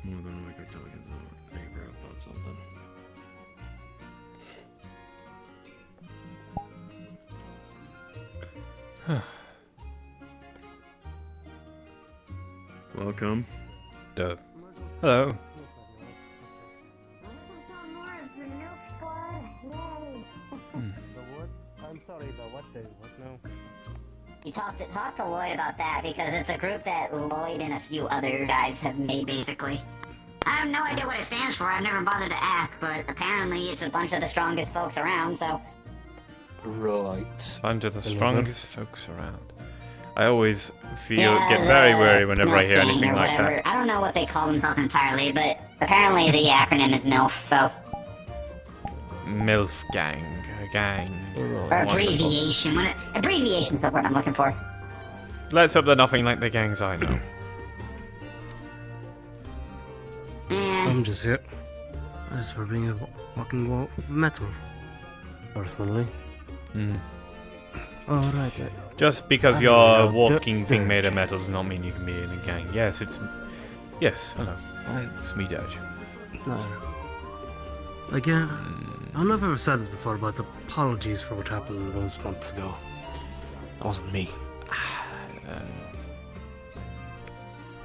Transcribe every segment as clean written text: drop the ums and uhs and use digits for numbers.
More than like I talking to the neighbor about something. Welcome. Hello. I'm sorry, what now? You talk to Lloyd about that because it's a group that Lloyd and a few other guys have made, basically. I have no idea what it stands for. I've never bothered to ask, but apparently it's a bunch of the strongest folks around, so... Right. Bunch of the strongest folks around. I always get very wary whenever I hear anything like that. I don't know what they call themselves entirely, but apparently the acronym is MILF, so... MILF gang. A gang. Or abbreviation. Abbreviation's the word I'm looking for. Let's hope they're nothing like the gangs I know. I'm just here. As for being a walking wall of metal. Personally. Alright. Just because you're a walking thing made of metal does not mean you can be in a gang. Yes, Yes, hello. It's me, Dirge. No. Again, I don't know if I've ever said this before, but apologies for what happened those months ago. That wasn't me.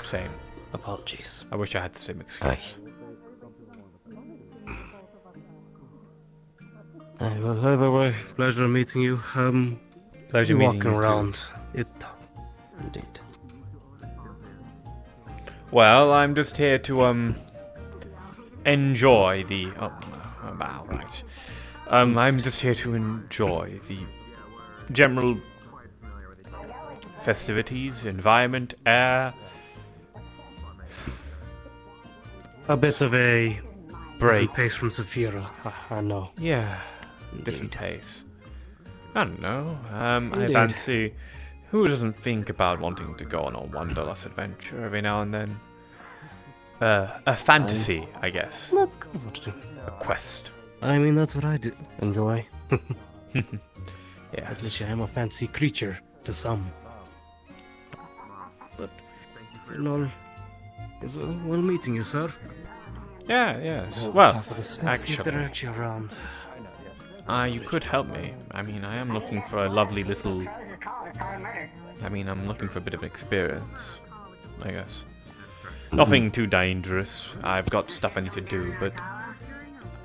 Same. Apologies. I wish I had the same excuse. Well, either way, pleasure meeting you. Pleasure meeting walking you around. Indeed. Well, I'm just here to enjoy the right. I'm just here to enjoy the general festivities, environment, air. A bit of a Break. pace from Saphira, I know. Yeah, different pace. I don't know. I fancy. Who doesn't think about wanting to go on a wanderlust adventure every now and then? A fantasy, I guess. That's good. A quest. I mean, that's what I do enjoy. Yeah. Admit I am a fancy creature to some. But, lol. It's well meeting you, sir. Yeah, yes. Well, They're actually, actually around. you could help me. I mean, I am looking for a lovely little... I'm looking for a bit of experience, I guess. Nothing too dangerous. I've got stuff I need to do, but...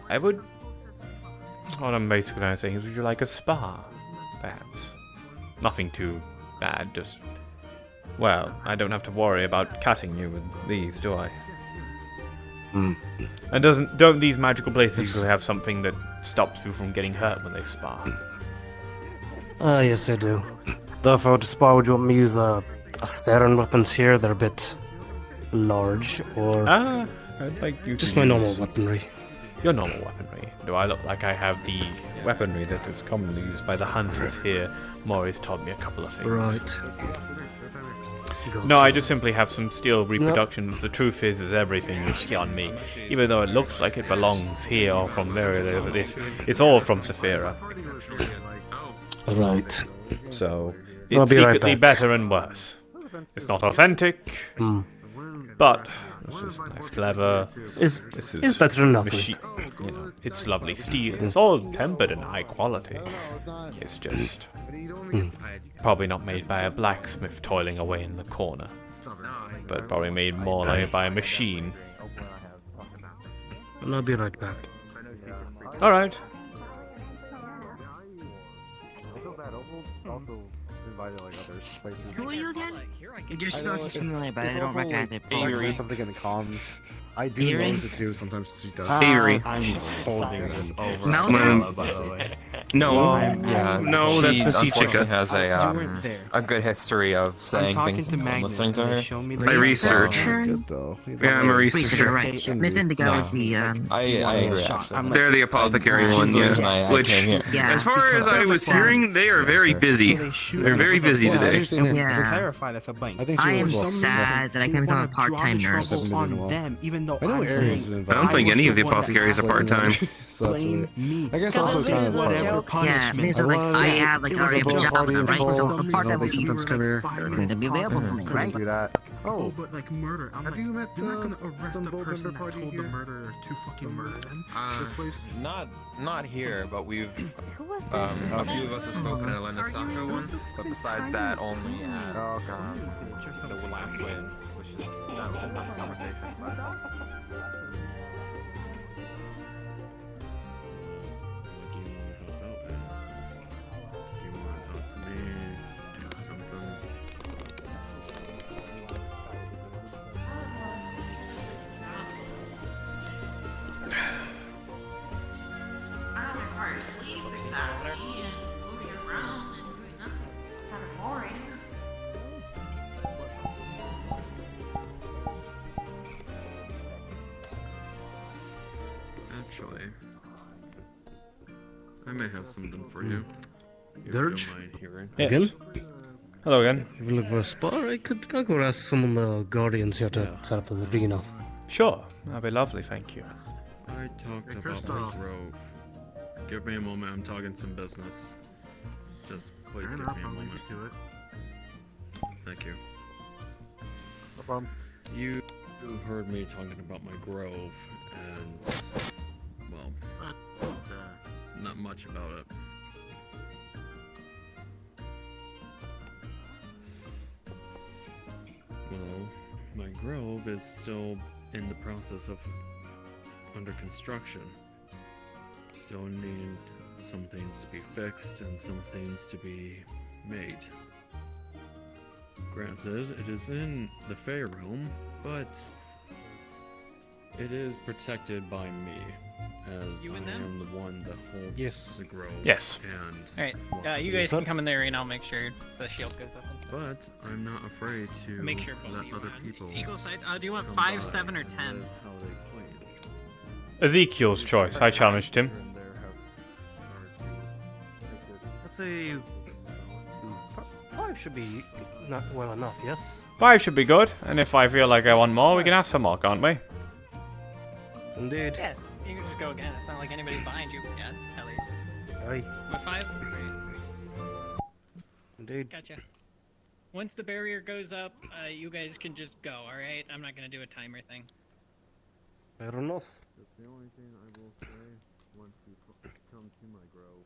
I would... What I'm basically trying to say is, would you like a spa? Perhaps. Nothing too bad, just... Well, I don't have to worry about cutting you with these, do I? And don't these magical places usually have something that stops people from getting hurt when they spa? Yes, I do. Though if I were to spar, would you want me to use Asteran weapons here? They're a bit large, or I'd like you just to my normal use weaponry. Your normal weaponry. Do I look like I have the weaponry that is commonly used by the hunters here? Maury's taught me a couple of things. Right. No, I just simply have some steel reproductions. The truth is everything you see on me, even though it looks like it belongs here or from there, it's all from Saphira. Right. So, I'll it's be right secretly back. better and worse. It's not authentic, but this is nice, clever. It's better than nothing. It's lovely steel. It's all tempered and high quality. It's just probably not made by a blacksmith toiling away in the corner, but probably made more like by a machine. And I'll be right back. All right. Who are you again? Your nose is familiar, but I don't recognize it. Can you read something in the comms? I do Eerie? notice it too. Sometimes she does. Avery. I'm holding this over. Melton? By the way. No, Yeah, no, that's she Masishika. unfortunately has a good history of saying things and listening to her. I research. Good though. Yeah, I'm a Researcher, researcher. right. Miss Indigo is the, I agree, actually. They're the apothecary She's one, the reason yeah. I Which, came here. yeah. as far as I was hearing, they are very busy. They're very busy today. Yeah. Clarify that's a blank. I think she I am was sad that I can become a part-time nurse. On them, even though I know Aries is I involved. don't think any of the apothecaries are part-time. So that's blame weird. me. I guess also kind of whatever Yeah, punishment. because like, I have like already have a job, right? So a part-time would be sometimes come here. to be available for me, right? Do that. Oh, but like murder. I'm Have like, you met you're not gonna arrest some the bold person member that party told here? the murderer to fucking murder him. This place. Not here, but we've Who was a few of us have spoken at Elena Saka once, but besides that, only at the last win, which is not a tough conversation. Do you want to help out, man? Do you want to talk to me? Do something? I don't prefer to sleep without me and moving around and doing nothing. It's kind of boring. Actually, I may have something for you. If you Dirge? don't mind hearing. Yes. Again? Hello again. If you look for a spot, I'll go ask some of the guardians here to set up the arena. Sure. That'd be lovely, thank you. I talked about Christoph. my grove. Give me a moment, I'm talking some business. Just please give me a moment. Thank you. No problem. You heard me talking about my grove, and, well, not much about it. Well, my grove is still in the process of under construction. Still needing some things to be fixed and some things to be made. Granted, it is in the Fey realm, but it is protected by me, as You I and them? am the one that holds Yes. the grove. Yes. And Alright, watches you it. guys can come in there and I'll make sure the shield goes up and stuff. But I'm not afraid to Make sure both let of you other are on people equal side. Do you want come 5, by 7, or and 10? live how they please. Ezekiel's choice. I challenged him. Here and there have hard to make it Let's say 5 should be not well enough. Yes. 5 should be good, and if I feel like I want more, we can ask for more, can't we? Indeed. Yeah, you can just go again. It's not like anybody's behind you yet, at least. Aye. With 5? Indeed. Gotcha. Once the barrier goes up, you guys can just go, alright? I'm not gonna do a timer thing. Fair enough. That's the only thing I will say once you come to my grove.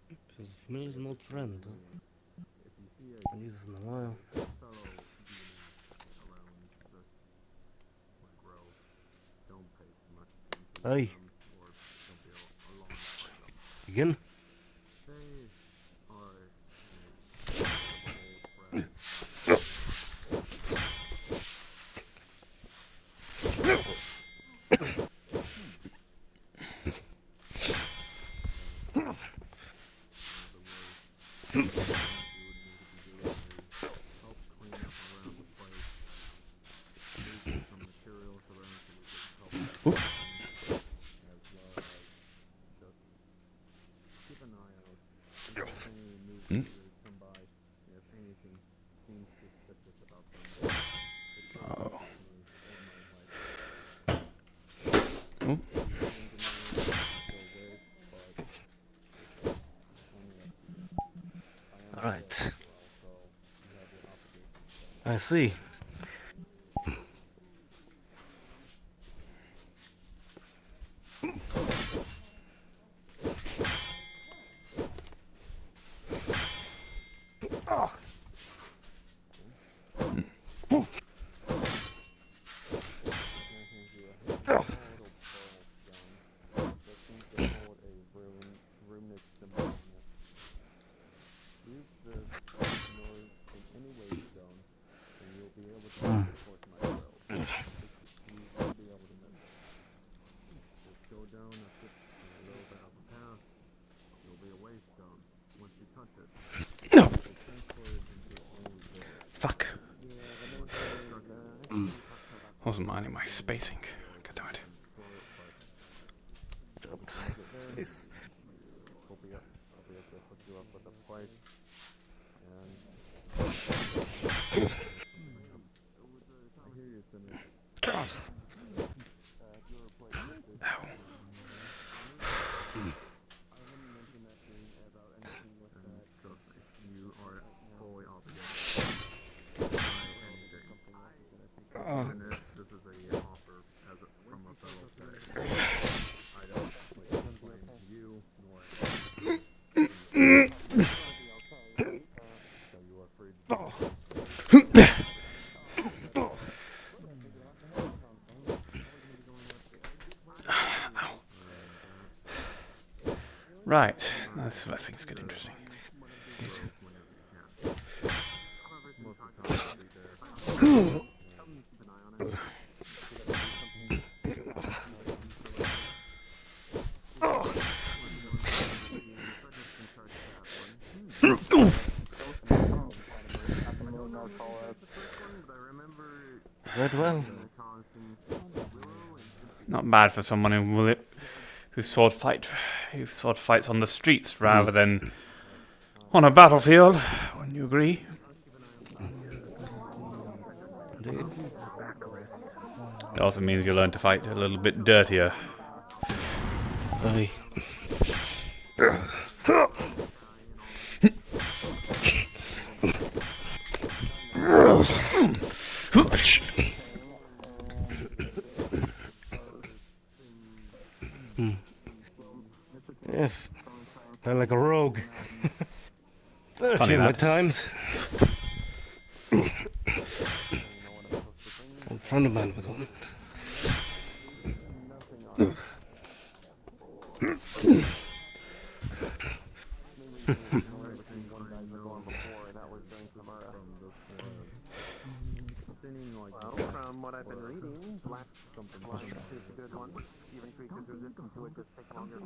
Because familiar is an old friend. If you see a I haven't used this in a while. fellow demon around my grove, don't pay too much attention to Aye. them, or don't be along with them. Again? They are an old friend. Alright. I see. Fuck. Wasn't minding my spacing. God damn it. Space. Right, that's where things get interesting. Good well. Not bad for someone who sword fights on the streets rather than on a battlefield. Wouldn't you agree? Indeed. It also means you learn to fight a little bit dirtier. Aye. Yes. I'm like a rogue. A Funny few that. times. A friend of mine was one. From what I've been reading, black something is a good one. Even creatures resistant to it just take longer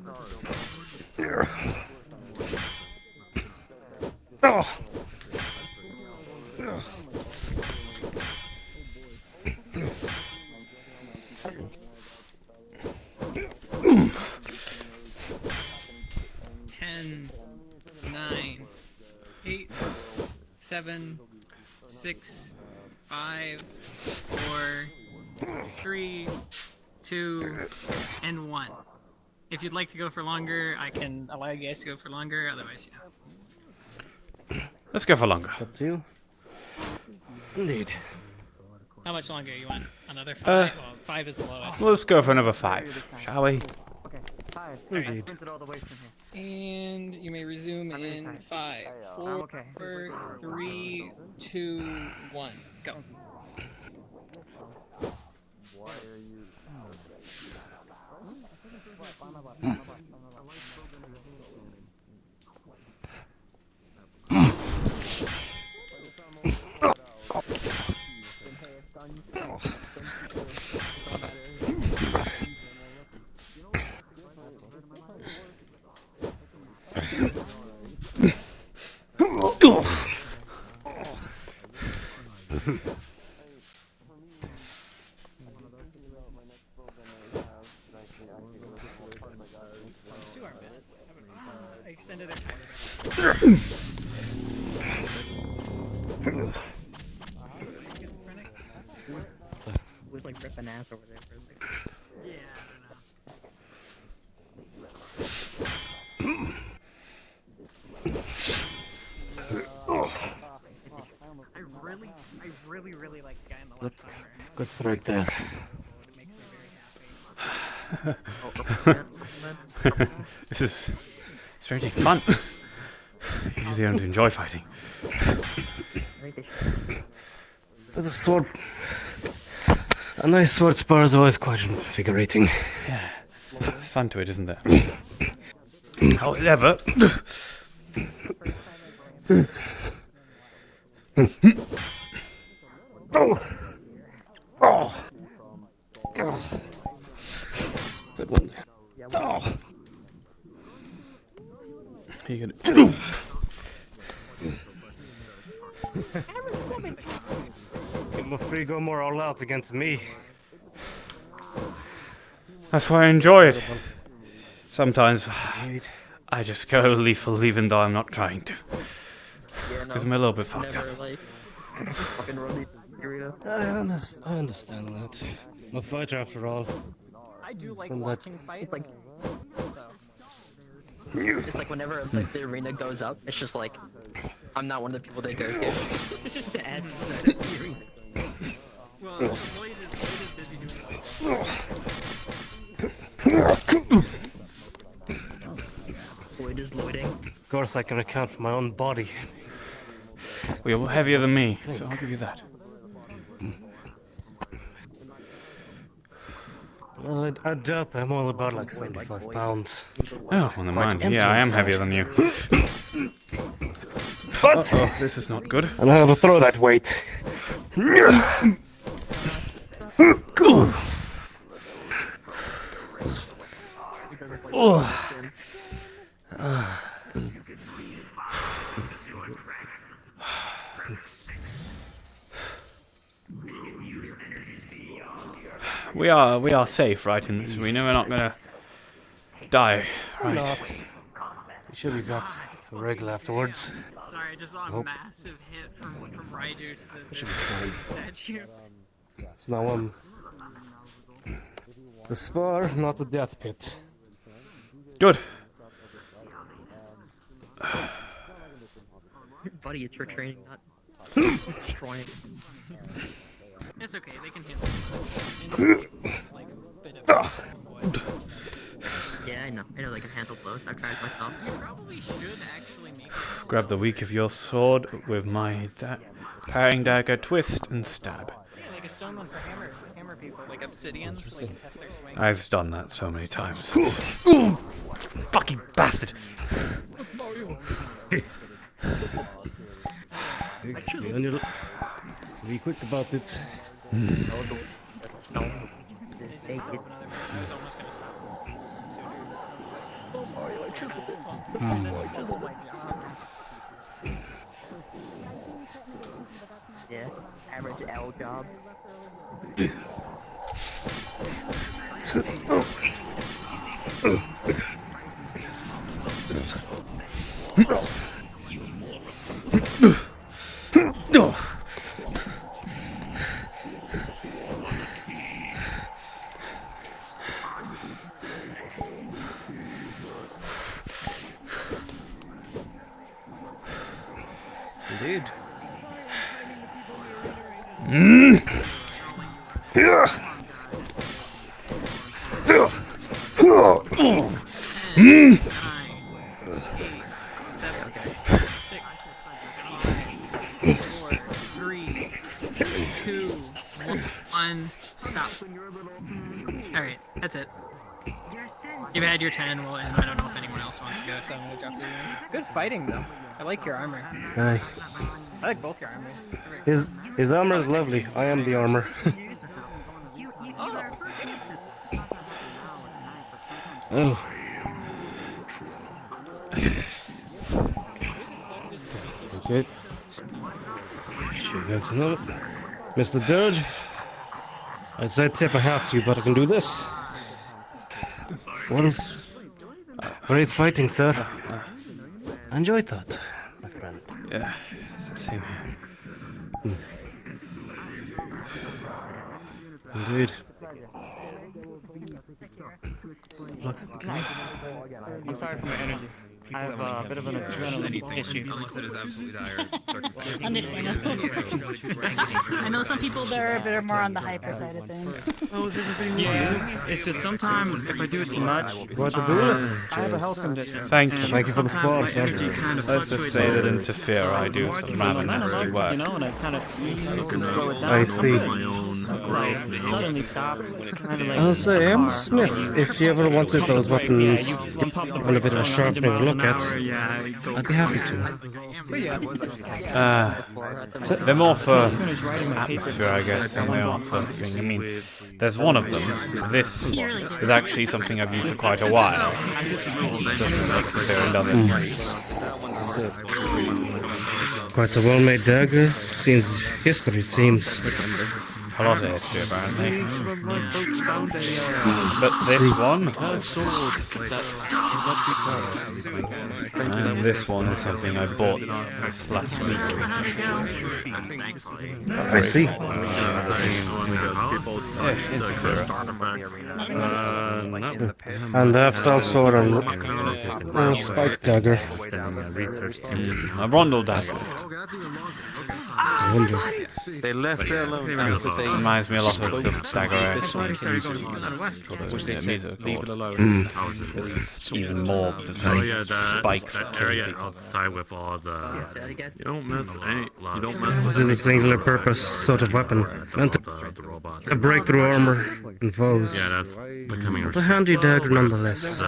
Ten, 9, 8, 7, 6, 5, 4, 3, 2, and 1. If you'd like to go for longer, I can allow you guys to go for longer. Otherwise, yeah. Let's go for longer. Up to you. Indeed. How much longer you want? Another 5? Well, 5 is the lowest. Let's go for another 5, shall we? Indeed. And you may resume in 5, 4, 3, 2, 1. Go. Extended it. Was like ripping ass over there for a second. Yeah, I really like the guy in the left corner. Good strike there. It makes me very happy. This is strangely fun. Usually I don't enjoy fighting. But a sword. A nice sword spar is always quite invigorating. Yeah, it's fun to it, isn't there? However, Good one. you can. You must free go more all out against me. That's why I enjoy it. Sometimes I just go lethal even though I'm not trying to. Because I'm a little bit fucked up. I understand that. I'm a fighter after all. I do like Some watching fights. Like, it's like whenever like the arena goes up, it's just like I'm not one of the people that go to. To add to the arena. Well, Lloyd is busy doing Lloyd is loading. Of worth I can account for my own body. Well, you're heavier than me, so I'll give you that. Well, I doubt I'm all about like 75 pounds. Oh, well, never mind. empty Yeah, I am inside. heavier than you. But Uh-oh, this is not good. I know how to throw that weight. We are safe, right, in this arena. We're not gonna die, right? No. You should have got the regular afterwards. Sorry, I just saw a Nope. massive hit from Ryder to the Should be fine. statue. It's now the spar, not the death pit. Good. Buddy, it's for training, not destroying. It's okay, they can handle it. Like a bit of Yeah, I know they can handle blows. I've tried it myself. You probably should actually make it. Grab the weak of your sword with my parrying dagger, twist and stab. Yeah, like a stone one for hammer people, like obsidian, like test their swing. I've done that so many times. Ooh, fucking bastard! Be quick about it. Yeah, average L job. Indeed. Stop. Alright, that's it. You've had your 10, well, and I don't know if anyone else wants to go, so I'm gonna drop the Good fighting, though. I like your armor. Aye. I like both your armors. His armor is lovely. I am the armor. Oh. Okay. Should go to know. Mr. Dirge, I'd say tip a half to you, but I can do this. Well, great fighting, sir. I enjoyed that, my friend. Yeah, same here. Indeed. I'm sorry for my energy. I have a bit of an adrenaline issue. Unless it is absolutely dire circumstances. Understandable. I know some people that are a bit more on the hyper side of things. Yeah, it's just sometimes if I do it too much, What to do? I have a health condition. Thank you. Thank you for the Sometimes spot, my energy sir. kind of Let's just say that in Saphira I do some rather nasty work. You know, and I kind of slow it down. I see. Suddenly stop. Kind of like I'll say, I'm Smith. If you ever wanted those weapons on a bit of a sharpening look at, I'd be happy to. They're more for atmosphere, I guess, than they are for thing. I mean, there's one of them. This is actually something I've used for quite a while. Doesn't make Saphira love it. Quite a well-made dagger. Since history, it seems. A lot of history, apparently. But this one, and this one is something I bought this last week. I see. Yes, it's And perhaps also a spike dagger. A rondel dagger. I wonder. They left it alone. Reminds me a lot of the dagger They axe started music going to for the music. leave it alone. This is even more Oh like yeah, spikes that killing area people. outside with all the. Say that again. You don't mess any. You don't mess This with is a any singular purpose sort of weapon, meant the robots. to break through armor and foes. Yeah, that's becoming But a handy dagger nonetheless.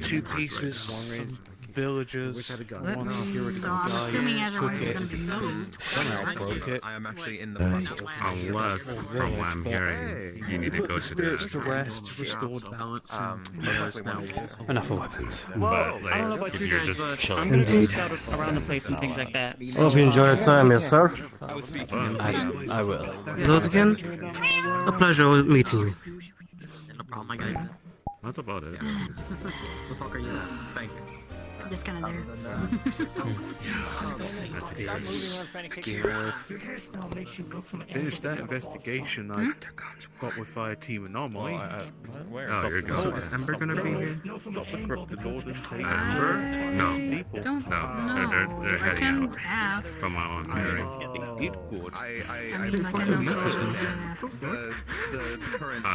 Two pieces, villagers, one security So I'm guy, assuming everyone's took it, gonna be moved. somehow broke it. I am actually in the process of Unless, from what I'm hearing, you need to Put go the to spirits to the. rest, restored balance, and heroes now. Enough of weapons. But I don't know like, about if you you're guys, just but chilling. I'm gonna go Indeed. scout around the place and things like that. Hope you enjoy your time, yes, sir. I will. Lord again, a pleasure meeting you. No problem, I got you. That's about it. The fuck are you at? Thank you. I'm just kind of there. Finished that investigation. I got with Fire Team Anomaly. Oh, you're good. Is Ember gonna be here? Stop the corrupted Lord and take Ember? No. people. Don't No, they're I heading can out. ask. From my own hearing. They did good. I mean, I can ask. The current I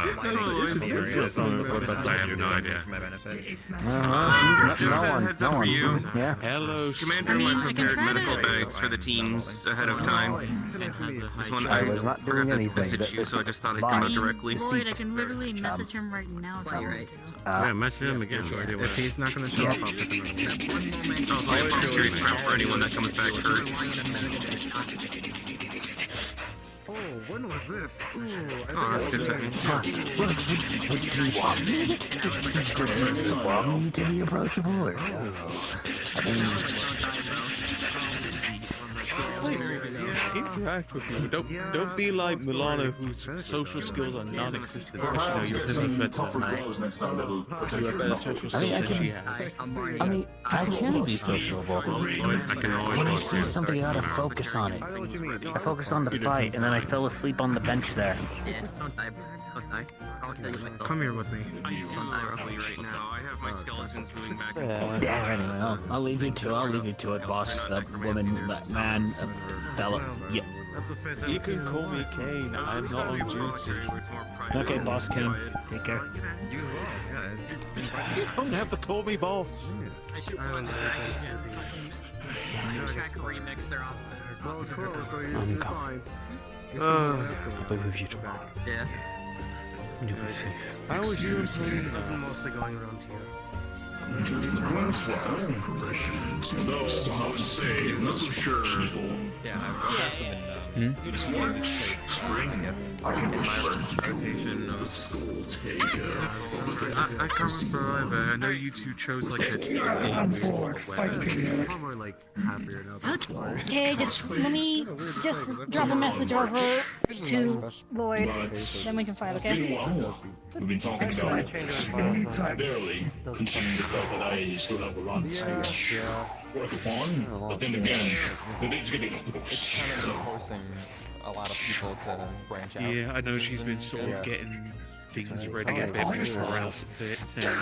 have no idea. Just a heads up for you. Yeah. Hello, I Commander. mean, I I can prepared try medical to- bags for the teams ahead of time. This one I was not doing forgot to anything. message you, so I just thought I'd come out directly. Lloyd, I can literally message him right now if I want to. Yeah, message him again. See what- If he's not gonna show up, I'll pick him up. Also, I have curious prep for anyone that comes back hurt. Oh, when was this? Ooh, Oh, that's good timing. Want me to be approachable or Interact with people. Don't be like Milano, whose social skills are non-existent. Actually, no, you're better than you have better social skills than she has. I mean, I can be sociable. When I see something, I gotta focus on it. I focus on the fight, and then I fell asleep on the bench there. Yeah, don't die, bro. Don't die. I'll kill you myself. Come here with me. Don't die, bro. Right now, I have my skeletons moving back. Yeah, anyway, I'll leave you to. I'll leave you to it, boss. That woman, that man, fella. Yeah. You can call me Kane. I'm not on duty. Okay, boss Kane. Take care. You as well. Yeah. You don't have to call me boss. I should put the track remixer off there. Well, it's close, so I'm you're coming. fine. I'll be with you tomorrow. Yeah. You be safe. How was you? Mostly going around here. Yeah, I've got some in my rotation of I can't remember either. I know you two chose like a Probably like happier now. Okay, let me just drop a message over to Lloyd, then we can fight, okay? We've been talking about barely, considering the fact that I still have a lot to work upon. But then again, the date's getting close. Kind of forcing a lot of people to branch out. Yeah, I know she's been sort of getting things ready a bit around it, and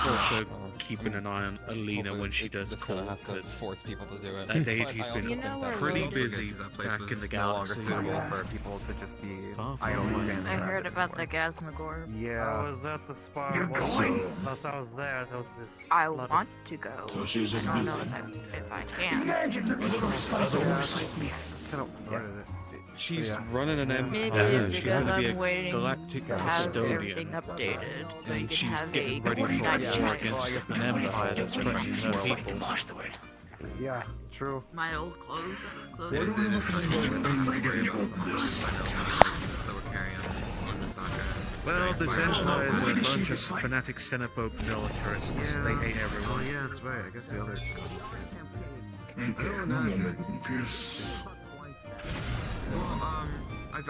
also keeping an eye on Alina when she does call, because force people to do it. that deity's been You know where pretty Will- busy back in the no longer galaxy. suitable for people to just be Far idle from standing I around. heard about the Gasmagor. Yeah. I was at the spa. Whilst I was there, there was this. I want to go. So she's just I don't busy. know if I can. She's running an Maybe empire. it's She's because going to be I'm a waiting galactic to have everything custodian. updated so you And can she's have getting a ready for night war shift. against an empire that's threatening her people. Yeah, true. My old clothes. Well, this empire is a bunch of fanatic xenophobe militarists. They hate everyone. Yeah, that's right. I guess the others. Well,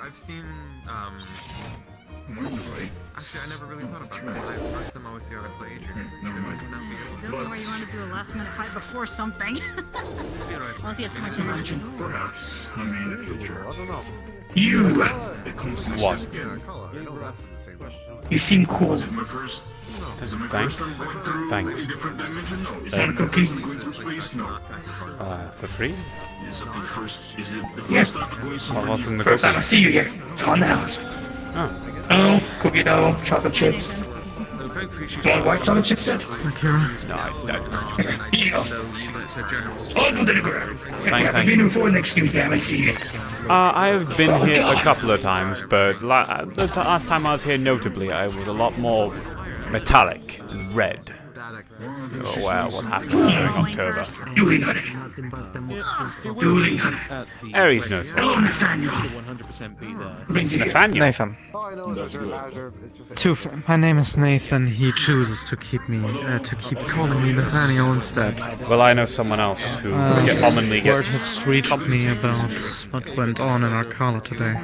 I've seen, actually, I never really thought about that. I first time I always see RSL Adrian. I don't know where you want to do a last minute fight before something. Unless you have too much energy. Perhaps in the future. I don't know. You! What? Yeah, I call it. I know that's in the same question. You seem cool. Thanks. First time going through Thanks. a different dimension? No. Is that a cookie? outer space? No. For free? Is it the first? Is it the Yes. first time going Well, what's in the First cookie? time I see you here. It's on the house. Oh. Oh, cookie dough, chocolate chips. No, thankfully she's You want white chocolate chips, sir? Thank you. No, I don't. Here you go. It's a general. I'll go to the ground. Thank I've been here before, and excuse me, I haven't seen you. I have been here a couple of times, but the last time I was here, notably, I was a lot more metallic and red. Oh wow, what happened during October? Duly noted. Duly noted. Aries knows. Hello, Nathaniel. 100% be there. Nathaniel. Nathan. My name is Nathan. He chooses to keep calling me Nathaniel instead. Well, I know someone else who commonly Word gets. has reached me about what went on in our call today.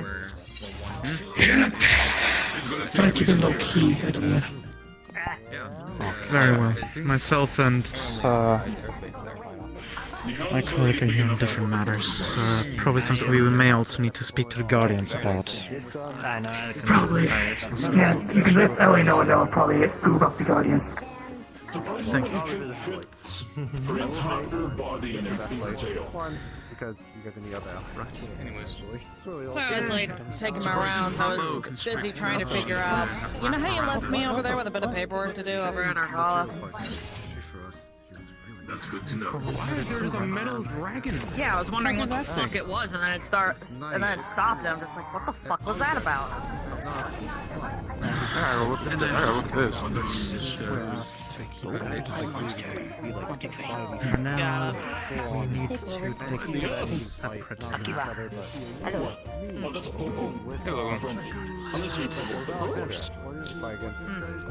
Try to keep it low key. Very well. Myself and my colleague are here on different matters. Probably something we may also need to speak to the Guardians about. Probably. Yeah, because Ellie and I'll probably group up the Guardians. Thank you. Her entire body and her tail. Because you guys need other right. Anyways, So I was like taking my rounds. I was busy trying to figure out. You know how you left me over there with a bit of paperwork to do over at our call? That's good to know. Why is there a metal dragon? Yeah, I was wondering what the fuck it was, and then it stopped, and and I'm just like, what the fuck was that about? Look at this. Now, we need to take these separate. Got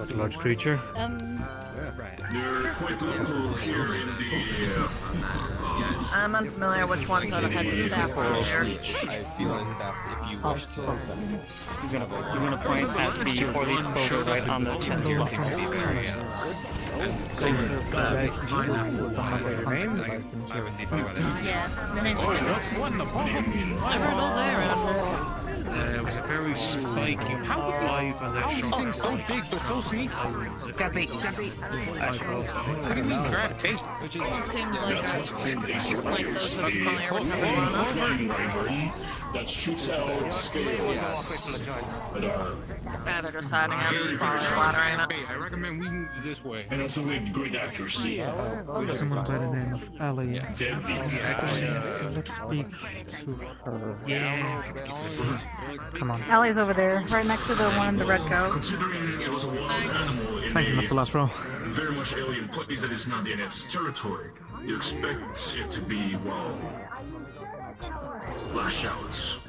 a large creature. They're quite local here in the. I'm unfamiliar which ones are the heads of staff over here. I feel it's best if you wish to. He's gonna point at the 4-leaf clover right on the chest. Seems to be very There was a very spiky live and that shot. Thing's so big but so sweet. Grab bait. What do you mean grab bait? It seemed like those were familiar with having that shoots out scales that are. Yeah, they're just hiding it, probably flattering it. I recommend we move this way. And also with great accuracy. Someone by the name of Ellie. Deadly Let's speak to her. Yeah. Come on. Allie's over there, right next to the one in the red coat. Considering it was a wild animal in Thank you, Mr. Lasro. very much alien place that is not in its territory, you expect it to be, well, lash outs.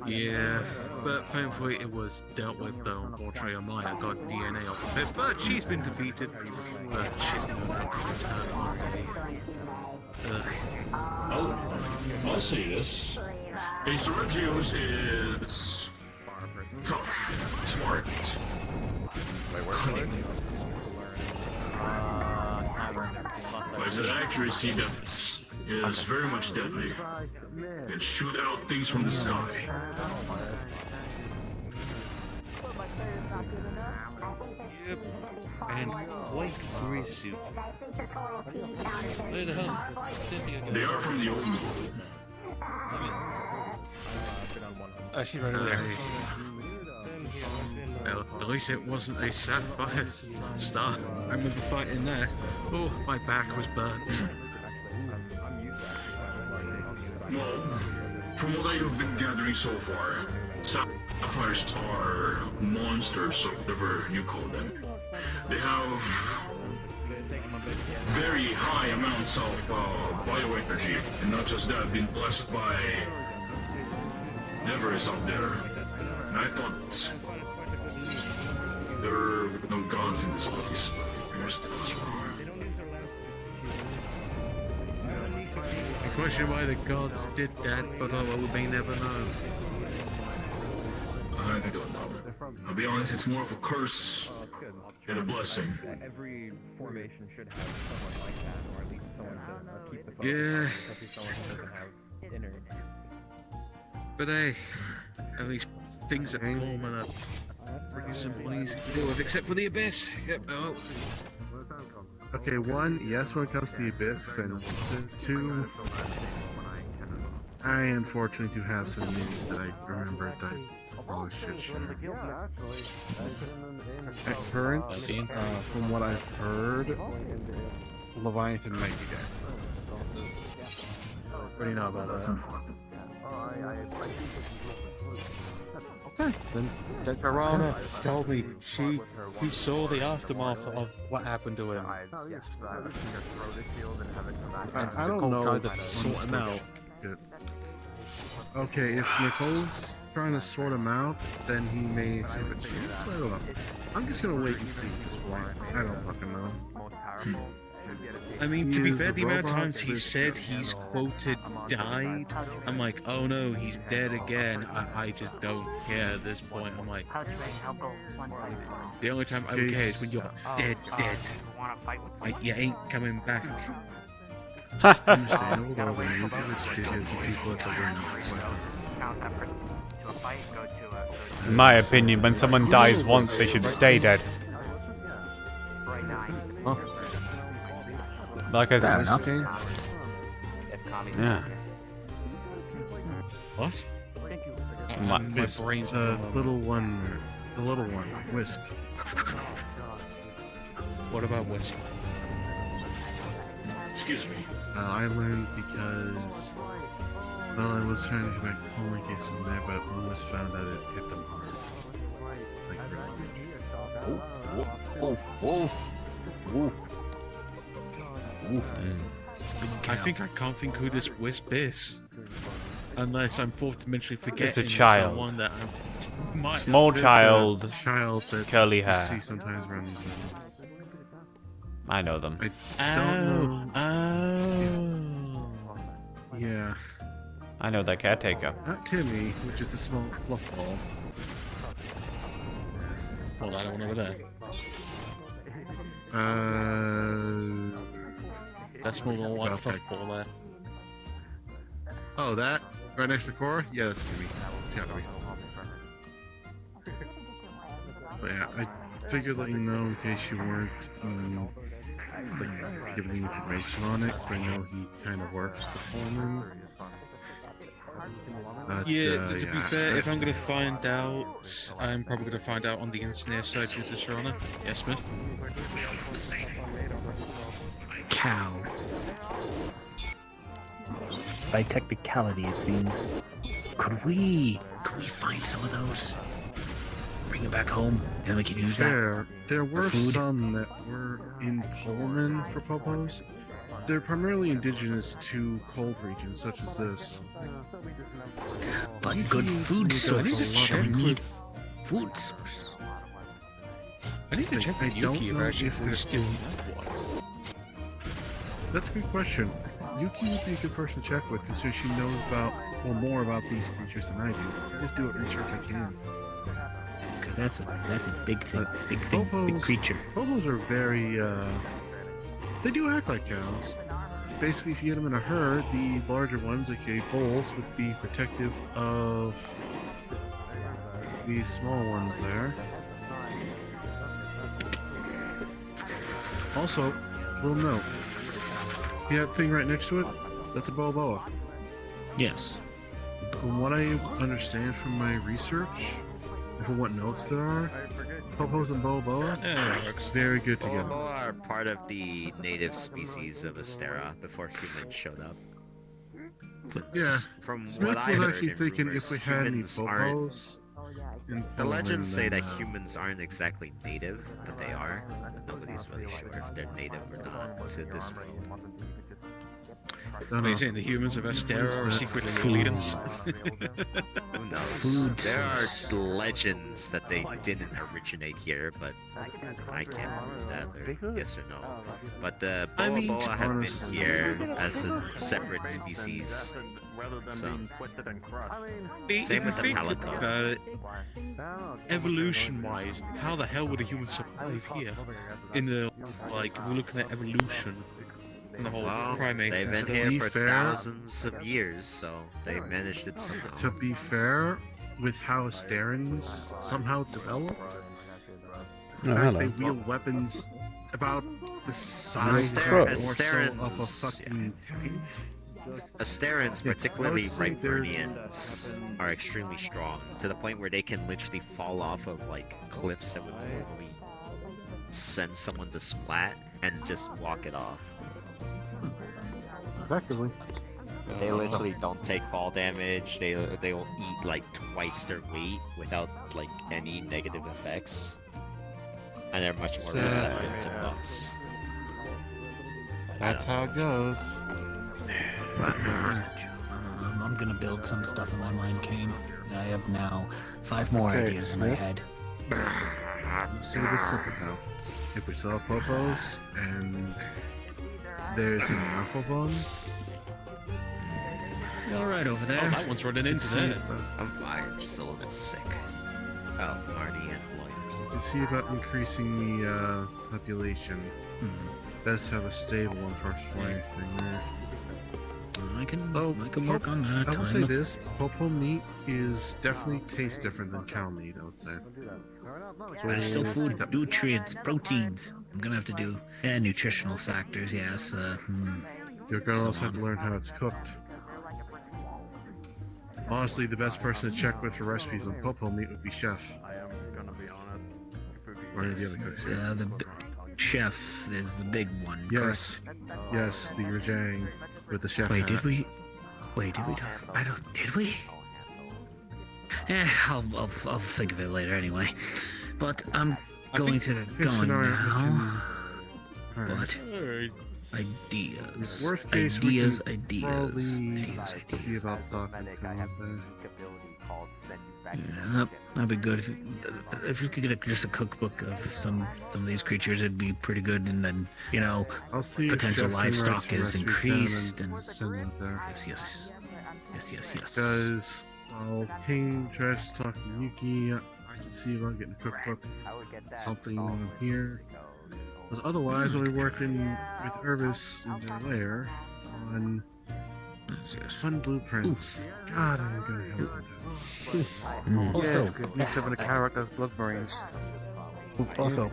Yeah, but thankfully it was dealt with though. Unfortunately, Amaya got DNA off of it, but she's been defeated. But she's not going to return one day. Ugh. I'll say this. A Sergio's is tough, smart, cunning. But it's an accuracy that is very much deadly. It shoot out things from the sky. Yep, and quite aggressive. Where the hell is Cynthia? They are from the old school. She's right over there. Well, at least it wasn't a sapphire star. I remember fighting that. Oh, my back was burnt. Well, from what I have been gathering so far, sapphires are monsters, or whatever you call them. They have very high amounts of bioenergy, and not just that, been blessed by Everest out there. And I thought there were no gods in this place, but fingers still wrong. I question why the gods did that, but we may never know. I don't know. I'll be honest, it's more of a curse than a blessing. Every formation should have someone like that, or at least someone to keep the focus. Yeah. Especially someone who doesn't have inner. But hey, at least things at Pullman are pretty simple and easy to deal with, except for the Abyss. Yep, oh. Okay, one, yes, when it comes to the Abyss, and two, I unfortunately do have some news that I remember that I should share. At current, from what I've heard, Leviathan might be dead. What do you know about that? Okay, then Corona told me he saw the aftermath of what happened to him. I don't know. Tried to sort him out. Good. Okay, if Nicole's trying to sort him out, then he may have a chance. I don't know. I'm just gonna wait and see at this point. I don't fucking know. I mean, to be fair, the amount of times he said he's quoted died, I'm like, oh no, he's dead again. I just don't care at this point. I'm like, the only time I would care is when you're dead. Like, you ain't coming back. Understandable, though, the news is because of people at the rings. In my opinion, when someone dies once, they should stay dead. Huh? Like I said. Yeah. What? My brain's the little one, Whisk. What about Whisk? Excuse me. I learned because, well, I was trying to get back home in case I'm there, but one was found that it hit them hard. Like, I think I can't think who this Wisp is. Unless I'm fourth dimensionally forgetting It's a child. someone that I might Small child, that curly you hair. see sometimes running. I know them. I don't know. Yeah. I know that caretaker. Not Timmy, which is the small fluff ball. Well, I don't know that. That small little white fluff ball there. Oh, that? Right next to Cora? Yeah, that's Timmy. It's gotta be. But yeah, I figured let you know in case you weren't like, giving me information on it, because I know he kind of works the foreman. Yeah, to be fair, if I'm gonna find out, I'm probably gonna find out on the engineer side due to Sharona. Yes, Smith? Cow. By technicality, it seems. Could we find some of those? Bring it back home, and then we can use that. There were food? some that were in Pullman for popos. They're primarily indigenous to cold regions such as this. But good food source. We need food source. I need to check with Yuki about if there's still one. That's a good question. Yuki would be a good person to check with, because she knows more about these creatures than I do. I just do what research I can. Because that's a big thing, big creature. Popos are very, they do act like cows. Basically, if you get them in a herd, the larger ones, aka bulls, would be protective of these small ones there. Also, little note. See that thing right next to it? That's a boa. Yes. From what I understand from my research, and from what notes there are, popos and boa very good together. Bobo are part of the native species of Astera before humans showed up. Yeah, From Smith what I was heard actually in thinking rumors, if we had any humans aren't- popos. The legends say that humans aren't exactly native, but they are. But nobody's really sure if they're native or not to this world. Are you saying the humans of Astera are secretly aliens? Who knows? Food There are source. legends that they didn't originate here, but I can't prove that, or yes or no. But the I Boa mean, Boa to have been honest- here as a separate species. So, same with the Palico. Evolution-wise, how the hell would a human survive here? In the, like, if we're looking at evolution, and the whole primate they've been system. here be for fair- thousands of years, so they managed it somehow. To be fair, with how Asterans somehow developed, the fact hello. they wield weapons about the size Astera- or so Asterans, of a fucking tank. Asterans, Yeah, particularly I would say they're- Rivernians, are extremely strong to the point where they can literally fall off of like cliffs that would normally send someone to splat and just walk it off. Effectively. They literally don't take fall damage. They'll eat like twice their weight without like any negative effects, and they're much more receptive to buffs. That's how it goes. I'm gonna build some stuff in my mind, Kane. I have now 5 more ideas in my head. See this simple now. If we saw popos and there's enough of them. You alright over there? Oh, that one's running into there. I'm fine, just a little sick. Oh, Marty and Lloyd. You see about increasing the population. Let's have a stable one first before anything there. I can work on that. I will say this: popo meat is definitely tastes different than cow meat. I would say. But it's still food, nutrients, proteins. I'm gonna have to do nutritional factors. Yes. You're gonna so also have on. to learn how it's cooked. Honestly, the best person to check with for recipes on popo meat would be Chef. I am gonna be honest. Or any of the other cooks here. Yeah, the chef is the big one. Yes, yes, the Rajang with the chef. Wait, hat. did we? Wait, did we talk? I don't. Did we? I'll think of it later anyway. But I'm going to his go scenario now. Alright. But ideas. Worst case, we Ideas. can probably see about talking to him out there. Yeah, that'd be good. If you could get just a cookbook of some of these creatures, it'd be pretty good. And then I'll see if potential Jeff can write livestock some is recipes down increased and and send them there. yes. Because while King tries to talk to Yuki, I can see about getting a cookbook, something on here. Because otherwise, I'll be working with Irvis in their lair on fun blueprints. God, I'm gonna help with that. Yes, because next up in the characters, Blood Marines. Also,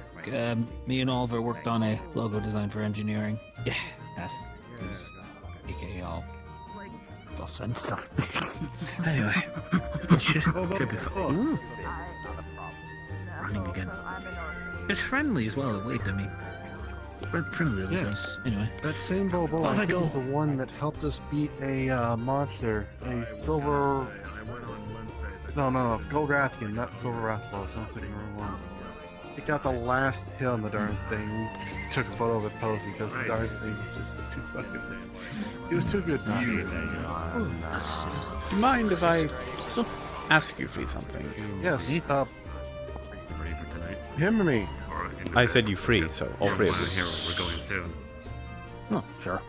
me and Oliver worked on a logo design for engineering. Yeah, that's AKA I'll send stuff. Anyway, it should be fun. Running again. It's friendly as well. Wait, I mean, friendly little Yes. thing. Anyway, That same Bobo, Off I I think, go. is the one that helped us beat a monster, a silver. No, Golrathian, not Silver Rathlos. I'm thinking the wrong one. He got the last hit on the darn thing. We just took a photo of it posing because the darn thing was just too fucking. It was too good. Not to. Do you mind if I ask you for something? Yes. Him or me? I said you free, so all three of Here, us. we're going soon. oh sure.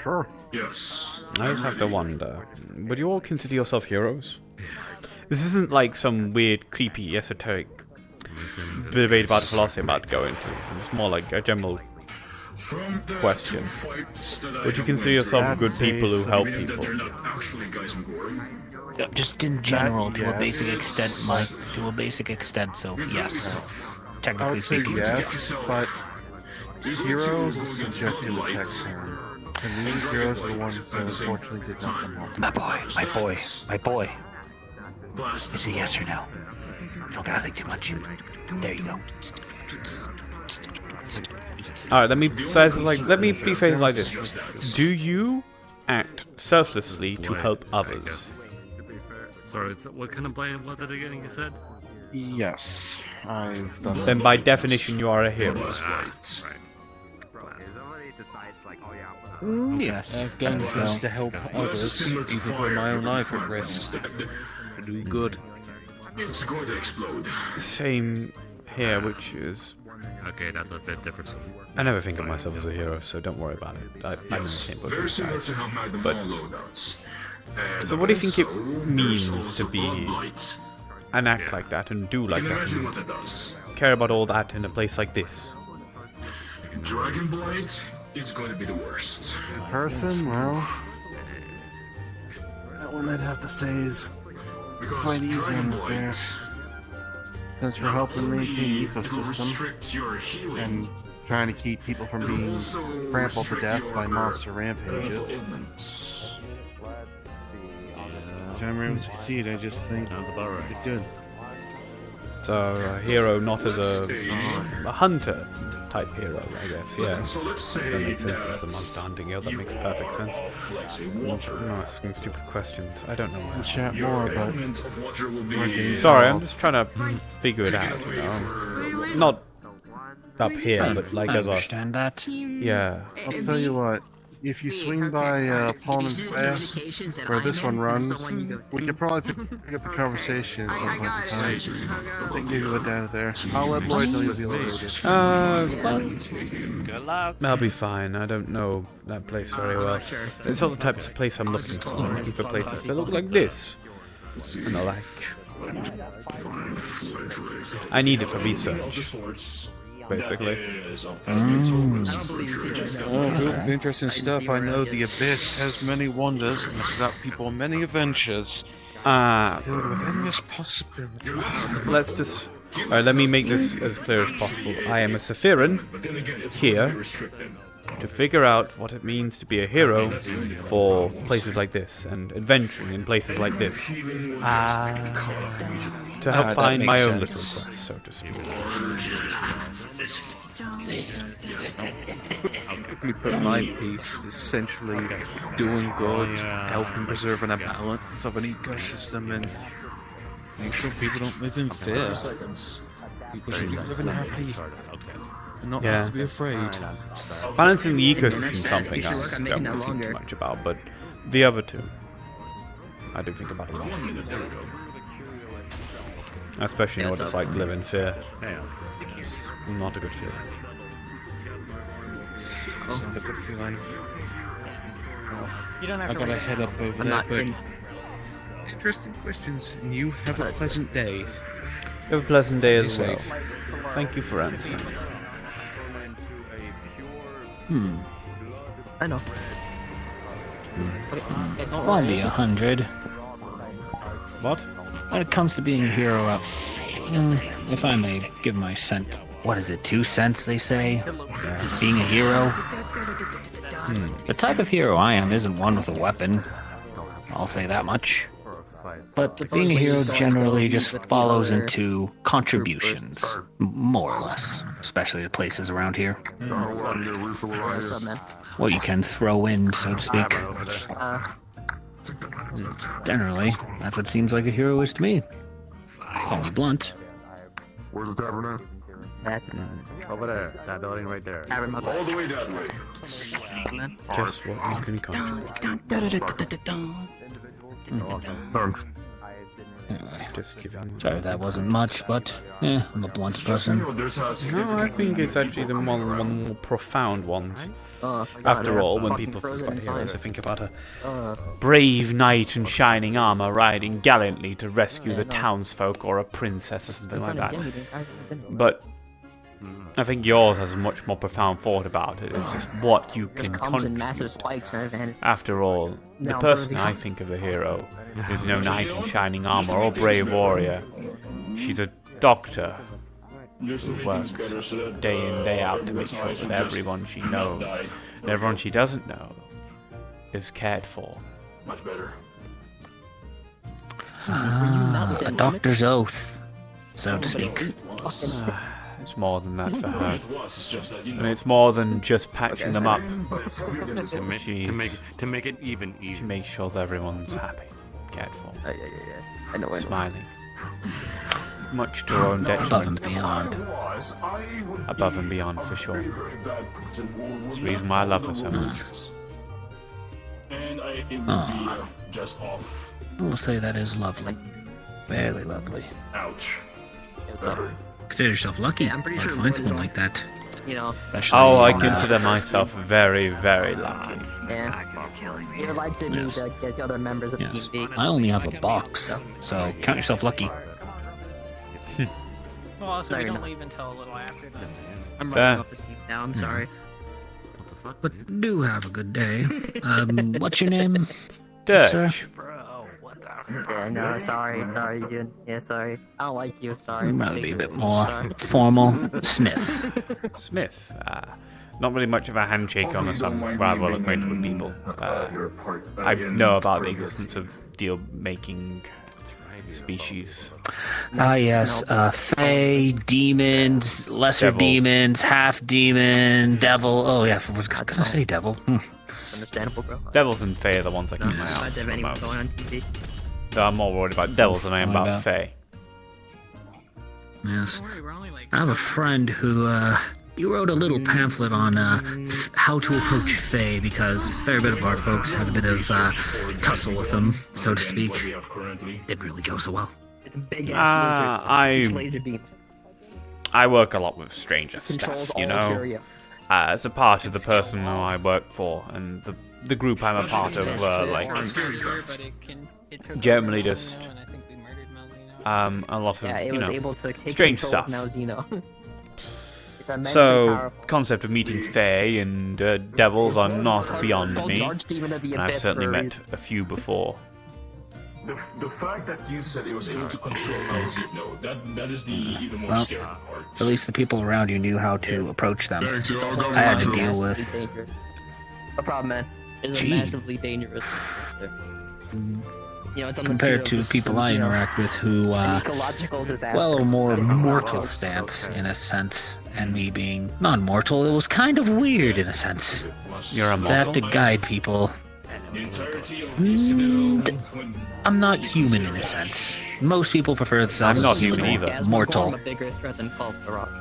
Sure. Yes. I just have to wonder, would you all consider yourself heroes? This isn't like some weird, creepy, esoteric debate about philosophy I'm about to go into. It's more like a general From the question. two fights that I Would you have consider went yourself through, good people who help that people? They're not actually guys with gory. Just in general, to a yes. basic extent, Mike. To a basic extent, so yes. I Technically would say speaking, yes, but heroes is subjective as heck term. And these heroes are the ones that unfortunately did not come home. My boy. Is it yes or no? You don't gotta think too much. There you go. All right, let me rephrase it like this: do you act selflessly to help others? Sorry, what kind of blame was it again you said? Yes, I've done Then by definition, you are a hero. Yes, I've done things to help others, even put my own life at risk. To do good. It's going to explode. Same here, which is... Okay, that's a bit different. I never think of myself as a hero, so don't worry about it. I'm in the same boat Very as you similar guys. to how Magnum But Marlowe does. so what do you think it Also, means there's to also be Light. and act like that and do like You can that imagine what and that does. care about all that in a place like this? Dragon Blight is going to be the worst. In person, well, that one I'd have to say is Because quite easy Dragon on there. Blight Because we're helping maintain the it will ecosystem, restrict your healing and trying to keep people from being trampled to death by monster rampages. Which I'm ready to succeed. I just think Sounds about right. It's good. So a hero not as a hunter type hero, I guess. Yeah, that makes sense. It's a monster hunting hero. That makes perfect sense. I'm asking stupid questions. I don't know where. Chat more about. Sorry, I'm just trying to figure it out. You know, not up here, but like I as a. understand that. Yeah. I'll tell you what. If you swing by Paulman's Pass, where this one runs, we could probably pick up the conversation at some point in time. They can give you a down there. I'll let Lloyd know you'll be loaded. Good luck. I'll be fine. I don't know that place very well. It's not the type of place I'm looking for. I'm looking for places that look like this. And the like. I need it for research. Basically. It's interesting stuff. I know the Abyss has many wonders and has got people many adventures. Filled with endless possibilities. Let's just. Alright, let me make this as clear as possible. I am a Sephiran here to figure out what it means to be a hero for places like this and adventuring in places like this. To help find my own little quest, so to speak. I'll quickly put my piece, essentially doing good, helping preserving a balance of an ecosystem, and make sure people don't live in fear. People should be living happy and not have to be afraid. Balancing the ecosystem is something I don't really think too much about, but the other two, I do think about a lot. Especially what it's like to live in fear. It's not a good feeling. It's not a good feeling. You don't have I to gotta read head up over there, but interesting questions, and you have a pleasant day. You have a pleasant day as well. Thank you for answering. I know. I'll be 100. What? When it comes to being a hero, if I may give my cent, what is it, 2 cents they say? Being a hero? The type of hero I am isn't one with a weapon. I'll say that much. But being a hero generally just follows into contributions, more or less, especially to places around here. What you can throw in, so to speak. Generally, that's what seems like a hero is to me. Call me blunt. Where's the tavern at? Over there, that building right there. All the way that way. Just what you can contribute. Thanks. Anyway, just giving. Sorry that wasn't much, but I'm a blunt person. No, I think it's actually the one of the more profound ones. After all, when people think about heroes, they think about a brave knight in shining armor riding gallantly to rescue the townsfolk or a princess or something like that. But I think yours has a much more profound thought about it. It's just what you can contribute. After all, the person I think of a hero is no knight in shining armor or brave warrior. She's a doctor who works day in, day out to make sure that everyone she knows and everyone she doesn't know is cared for. Much better. A doctor's oath, so to speak. It's more than that for her. And it's more than just patching them up. To make it even easier. She makes sure that everyone's happy, cared for, I know. smiling. Much to her own detriment. Above and beyond. Above and beyond, for sure. It's the reason why I love her so much. Just off. We'll say that is lovely. Very lovely. Ouch. Consider yourself lucky. I'm pretty sure find someone like that. You know. Oh, I consider myself very, very lucky. Yeah. You're allowed to meet the other members of the team. I only have a box, so count yourself lucky. Well, also, we don't leave until a little after. I'm running off the team now. I'm sorry. But do have a good day. What's your name? Dirge. Bro, what the Yeah, no, sorry, dude. Yeah, sorry. I don't like you, sorry. I'd rather be a bit more formal. Smith. Smith. Not really much of a handshake unless I'm rather well acquainted with people. I know about the existence of deal-making species. Yes, Fae, demons, lesser Devil. demons, half demon, devil. Oh yeah, I was gonna say devil. Understandable, bro. Devils and Fae are the ones that keep my I house. have anyone going on TV. So I'm more worried about devils than I am about Fae. Yes. I have a friend who, he wrote a little pamphlet on how to approach Fae because a fair bit of our folks had a bit of tussle with them, so to speak. Didn't really go so well. It's a big ass lizard. Laser beams. I work a lot with stranger Controls stuff, you all know? Curia. As a part of the person who I work for and the group I'm a part of, generally just a lot of, it was able to take strange control of stuff. Malzeno. It's immensely So, powerful. concept of meeting Fae and devils are not beyond me, Archdemon of the and I've Abyss certainly for a met a few before. The fact that you said it was able to control Malzeno, that is the even more Well, scary part. at least the people around you knew how to approach them. I had to deal with. No problem, man. It's a Gee. massively dangerous monster. You know, it's on the Compared tier to of people I interact with who, an ecological disaster. well, a more mortal stance in a sense, and me being non-mortal, it was kind of weird in a sense. You're a To have to guide people. I'm not human in a sense. Most people prefer themselves I'm not as human either. mortal. A bigger threat than Cult the Rock.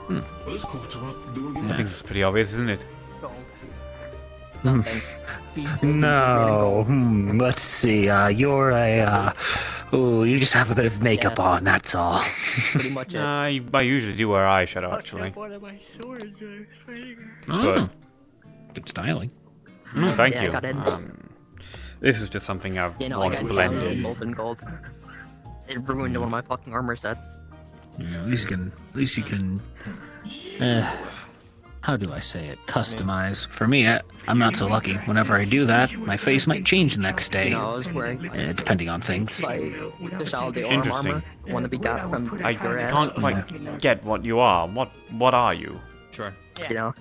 I think it's pretty obvious, isn't it? No. Let's see. You're a. You just have a bit of makeup on. That's all. Pretty much it. I usually do wear eyeshadow, actually. One of my swords when I was fighting her. Oh. Good styling. Thank Yeah, I you. got it. This is just something I've You know, I wanted got to blend challenged in in. molten gold. It ruined one of my fucking armor sets. Yeah, at least you can. How do I say it? Customize. For me, I'm not so lucky. Whenever I do that, my face might change the next day. You know, I was wearing Depending on things. like the solid arm Interesting. armor, one that we got from I your ass. can't quite get what you are. What are you? Sure. You know,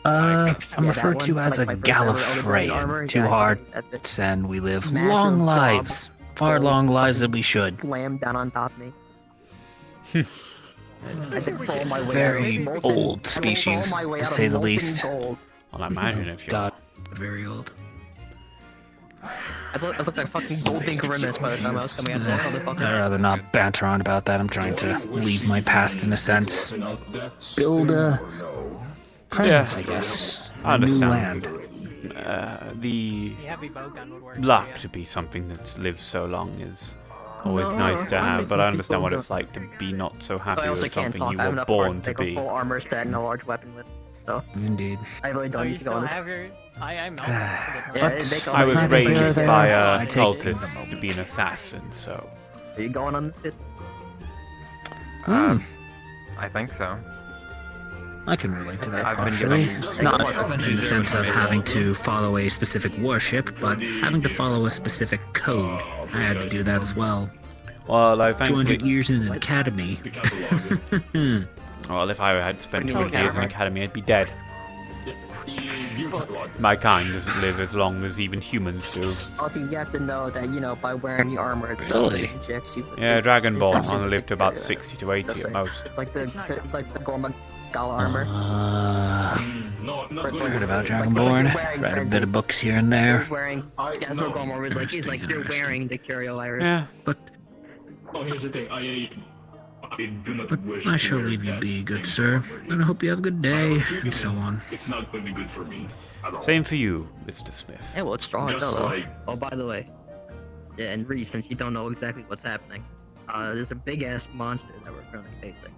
I'm Yeah, referred that to one, as like a my first ever Elderberry Gallifreyan. armor, Too yeah, hard, that's and we live massive long blob lives. Far long lives than we should. slammed down on top of me. I think fall my way Very out of molten, old species, fall my way to out of say the molten least. gold. Well, I imagine if you. God, very old. I looked like fucking golden grimace by the time I was coming out of that motherfucker. I'd rather not banter on about that. I'm trying to leave my past in a sense. Build a presence, I guess. I A new understand. land. The luck to be something that's lived so long is always nice to have, but I understand what it's like to be not so happy I also with can't something talk. you I have were enough born parts to to make be. a full armor set and a large weapon with. So Indeed. I really don't need to go on this. I'm out. Yeah, they go I was Besides, if you're raised there, by a I take- cultist to be an assassin, so. Are you going on this shit? I think so. I can relate to that I've been partially. given- Not in the sense of having to follow a specific warship, but having to follow a specific code. I had to do that as well. Well, I 200 thankfully. years in an academy. Well, if I had spent What do you 200 mean, years in Gavin? academy, I'd be dead. My kind doesn't live as long as even humans do. Also, you have to know that, you know, by wearing the armor itself, Really? it injects you with Yeah, the Dragonborn infection only live to about bacteria. 60 to 80 Just at like- most. It's like the Gorma Gala armor. I heard about It's like Dragonborn. you're wearing Read a Frenzy. bit of books here and there. You're wearing Gasper Gorma is like you're wearing the Curio virus. Yeah. But Oh, here's the thing. I do not wish. I shall to leave you that. be, good sir. And I hope you have a good day, and so on. It's not going to be good for me at all. Same for you, Mr. Smith. Yeah, well, it's strong Just though. like- Oh, by the way, yeah, and Reese, since you don't know exactly what's happening, there's a big ass monster that we're currently facing.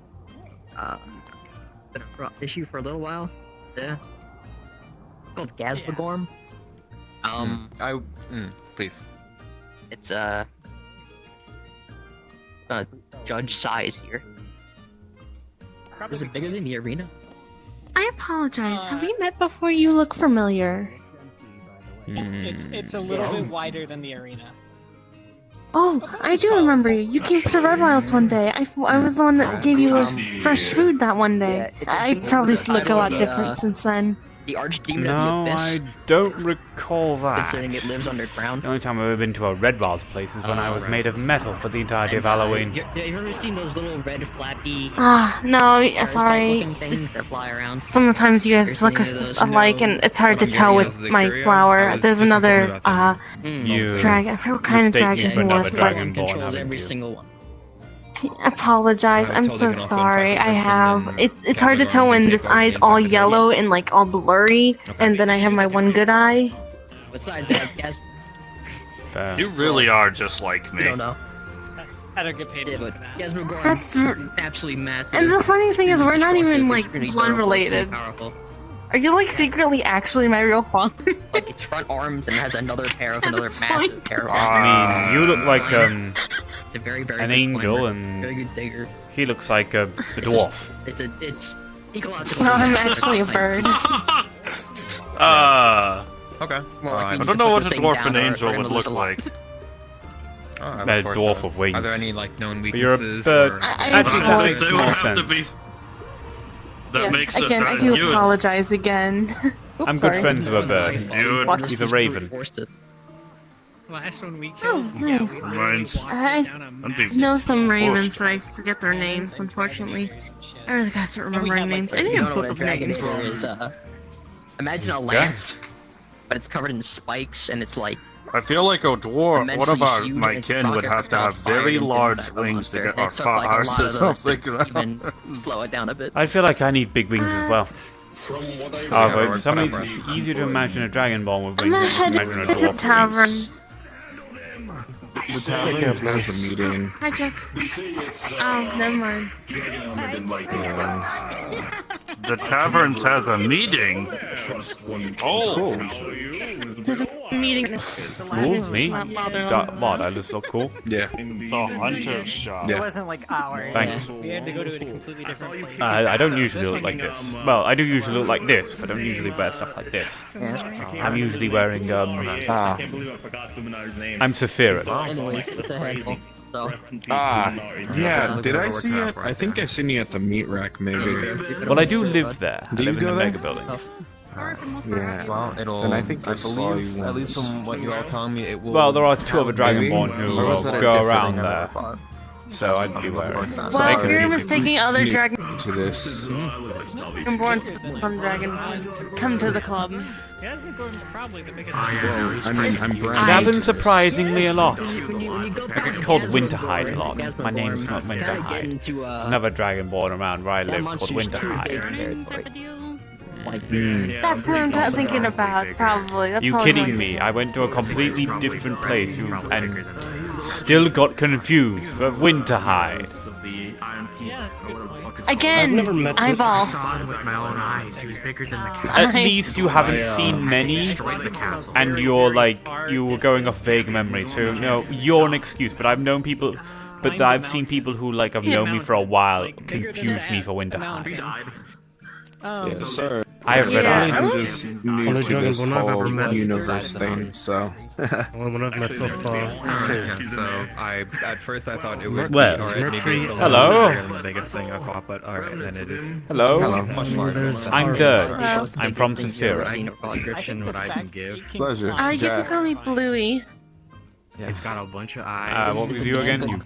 Been a issue for a little while. Yeah. It's called Gasbagorm. Please. It's judge size here. Is it bigger than the arena? I apologize. Have we met before? You look familiar. It's a little bit wider than the arena. Oh, I do remember you. You came to the Red Wilds one day. I was the one that gave you fresh food that one day. I probably look a lot different since then. The archdemon No, of the abyss. I don't recall that. Considering it lives underground. The only time I've ever been to a Red Wilds place is when I was made of metal for the entirety of Halloween. Have you ever seen those little red flappy No, sorry. parasite-looking things that fly around? Sometimes you guys look alike, and it's hard to tell with my flower. There's another, You dragon. I forget what kind of dragon he was, but... Controls every single one. I apologize. I'm so sorry. I have. It's hard to tell when this eye's all yellow and like all blurry, and then I have my one good eye. Besides that, yes. You really are just like me. I don't know. I don't get paid enough for that. Yasmogorn That's absolutely massive. And the funny thing is, we're not even like Pretty blood related. powerful. Are you like secretly actually my real father? Like its front arms and has another pair of another That's massive pair of arms. I mean, you look like It's a very, very an good angel, climber, and very good digger. he looks like a dwarf. It's ecological. Well, I'm actually a bird. Okay. More like I we don't need to know put what this a thing dwarf down and or angel we're gonna would lose look a lot. like. A dwarf of wings. Are there any like known But you're a weaknesses? bird. or- Actually, that makes They more would have to sense. be. That Yeah, makes it again, I bad. do You- apologize again. I'm Oops, good sorry. friends with a bird. Dude. He's a raven. Last one we Oh, killed. nice. Reminds. I know some ravens, but I forget their names, unfortunately. I really gotta start remembering names. I need a book of names. Is, imagine a lance, but it's covered in spikes and it's like. I feel like a dwarf, one of immensely our huge my and it's kin would stronger have to than have fire very and large things like wings to monster. get our It took, like, a arse lot or of those something. to even slow it down a bit. I feel like I need big wings as well. However, for some reason, whatever. it's easier to imagine a dragon ball with I'm wings than to headed imagine a to dwarf the with tavern. wings. The tavern has a meeting. Hi, Jack. Oh, never mind. The taverns has a meeting. Oh, There's a meeting. Cool, me? What? I just look cool? Yeah. The hunter's shop. It wasn't like ours. Thanks. We had to go to a completely different place. I don't usually look like this. Well, I do usually look like this, but I don't usually wear stuff like this. I'm usually wearing, I'm Saphira. Anyways, it's a handful. So. Yeah. Did I see it? I think I seen you at the meat rack, maybe. Well, I do live there. Do I you live in go the there? mega building. Yeah. Well, it'll. Then I think I believe, saw you at least once. from what you all telling me, it will. Well, there are two other Maybe? Dragonborn who Or was that a go different around thing I there. never thought? So I'd be wearing. Well, if you're mistaking other dragon To this. born to some dragonborns, come to the club. Yasmogorn's probably the biggest. I mean, I'm It brand happens surprisingly a lot. When you go I get past called Yasmogorn, Winterhide a lot. My name's not you gotta get Winterhide. into, There's another Dragonborn around where I that live called monster's too big Winterhide. territory. Like, That's what I'm thinking about, probably. That's You probably kidding why- me? I went to a completely different place and still got confused for Winterhide. Again, eyeball. I saw him with my own eyes. He was bigger than the castle. At least you haven't seen many, Destroyed the castle. and you're like, you were going off vague memory, so no, you're an excuse, but I've known people, but I've seen people who like have known me for a while confuse me for Winterhide. Yes, sir. I have read I'm all just new to this whole universe thing, so. Only one I've met so far. Yeah, so at first I thought it would Well, be alright, maybe it's a hello. little bigger than the biggest thing I thought, but alright, then it is. Hello. Much larger. I'm Dirge. I'm from Saphira. Description what I can give. Pleasure. You can call me Bluey. Yeah. It's got a bunch of eyes. What was you again? You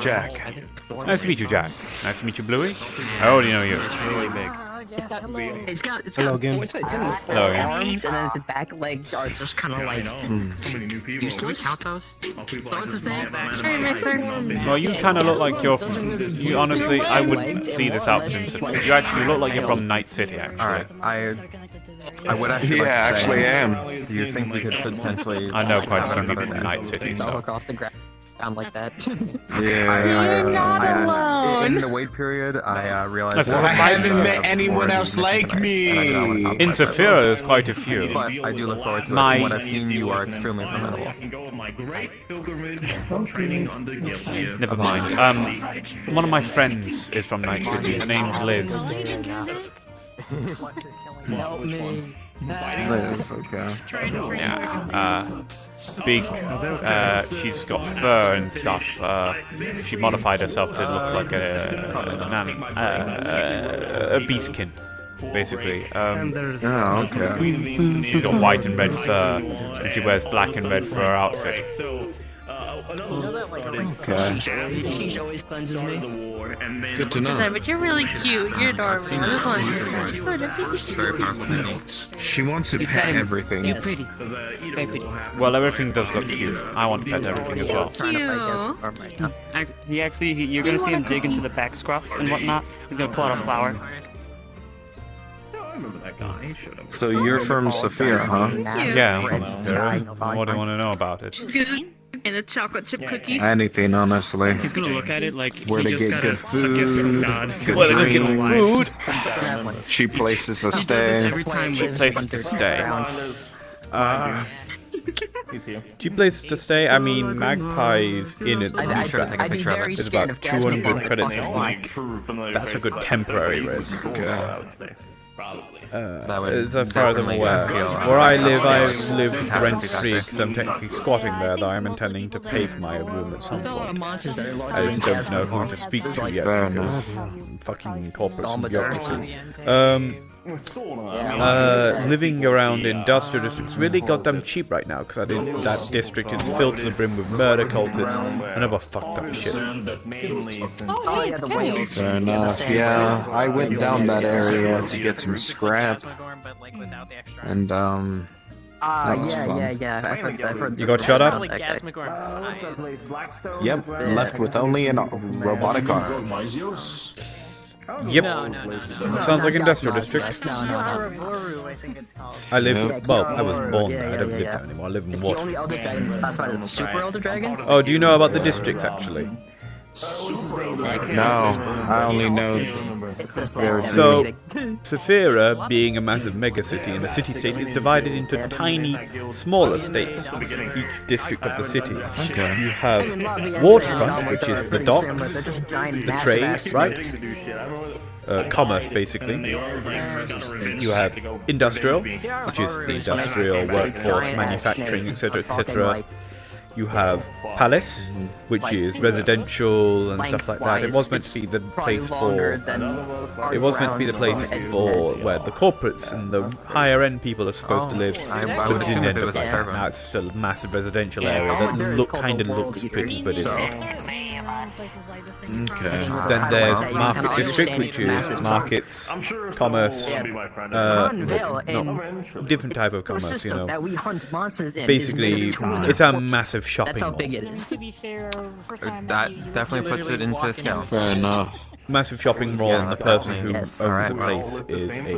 Jack. Nice to meet you, Jack. Nice to meet you, Bluey. I already know you. It's really big. Hello again. Hello again. arms and then its back legs are just kind of like. Useless? Count those? Don't the same. Hey, Mixer. Well, you kind of look like you're. You honestly, I wouldn't see this outfit in Saphira. You actually look like you're from Night City, actually. Alright, I would actually. Yeah, like to actually say, am. Do you think we could potentially? I know quite a few another people from Night City, Fell so. across the ground like that. Yeah. So you're not In alone. the wait period, I realized. That's that I haven't met anyone else like me. In Saphira, there's quite a few. But I do look forward to it. My- From what I've seen, you are extremely formidable. Never mind. One of my friends is from Night City. Her name's Liz. Help me. Liz, okay. Yeah. Big. She's got fur and stuff. She modified herself to look like a beastkin, basically. Oh, okay. She's got white and red fur, and she wears black and red fur outfit. Okay. She always cleanses me. Good to know. Sorry, but you're really cute. You're adorable. I just wanted to say Very powerful technique. She wants to pet everything. You're pretty. Very pretty. Well, everything does look cute. I want to pet everything as well. You're gonna see him dig into the back scruff and whatnot. He's gonna pull out a flower. So you're from Sophia, huh? Yeah, I'm from Sophia. What do you want to know about it? She's good. And a chocolate chip cookie. Anything, honestly. He's gonna look at it like where he to just get got good a food, gift from God. good Where to get drinks. food? Cheap places to He does this stay. every time Cheap places to stay. He's here. Cheap places to stay. I mean, Magpie's in it. I'd be very It's scared about of Jasmine 200 credits a Like, week. That's a good temporary risk. As far as I'm definitely aware. feel, Where I live rent-free because I'm technically squatting there, though I'm intending to pay for my room at some there's a lot of point. monsters that are larger I than just don't know Jasmine. who to speak to Like, yet Fair because fucking corporates and bureaucracy. Living around industrial districts really goddamn cheap right now because that district is filled to the brim with murder cultists and other fucked up shit. Oh yeah, the whales. Fair enough. Yeah, I went down that area to get some scrap, and that was fun. Yeah. I've heard You got shot at? Yep, left with only a robotic arm. Yep. Sounds like industrial district. No. I think it's called. I live. Well, I was born there. I don't live there anymore. I live in It's the only Waterford. elder dragon that's classified as a super elder dragon. Oh, do you know about the districts actually? No, I only know there's So, Saphira, being a massive megacity, and the city-state is divided into tiny, smaller states, each district of the city. You have waterfront, which is the docks, the trade, right? Commerce, basically. You have industrial, which is the industrial workforce, manufacturing, etc., etc. You have Palace, which is residential and stuff like that. It was meant to be the place for. It was meant to be the place for where the corporates and the higher end people are supposed to live. I But would it didn't assume if end it up was a like server. that. Now it's still a massive residential area that kind of looks pretty, but isn't. Okay. Then there's Market District, which is markets, commerce, different type of commerce, you know. That we hunt monsters in. Basically, it's a massive shopping That's how mall. big it is. To be fair, first time That definitely puts it into scale. Fair enough. Massive shopping mall, and the person who owns the place is a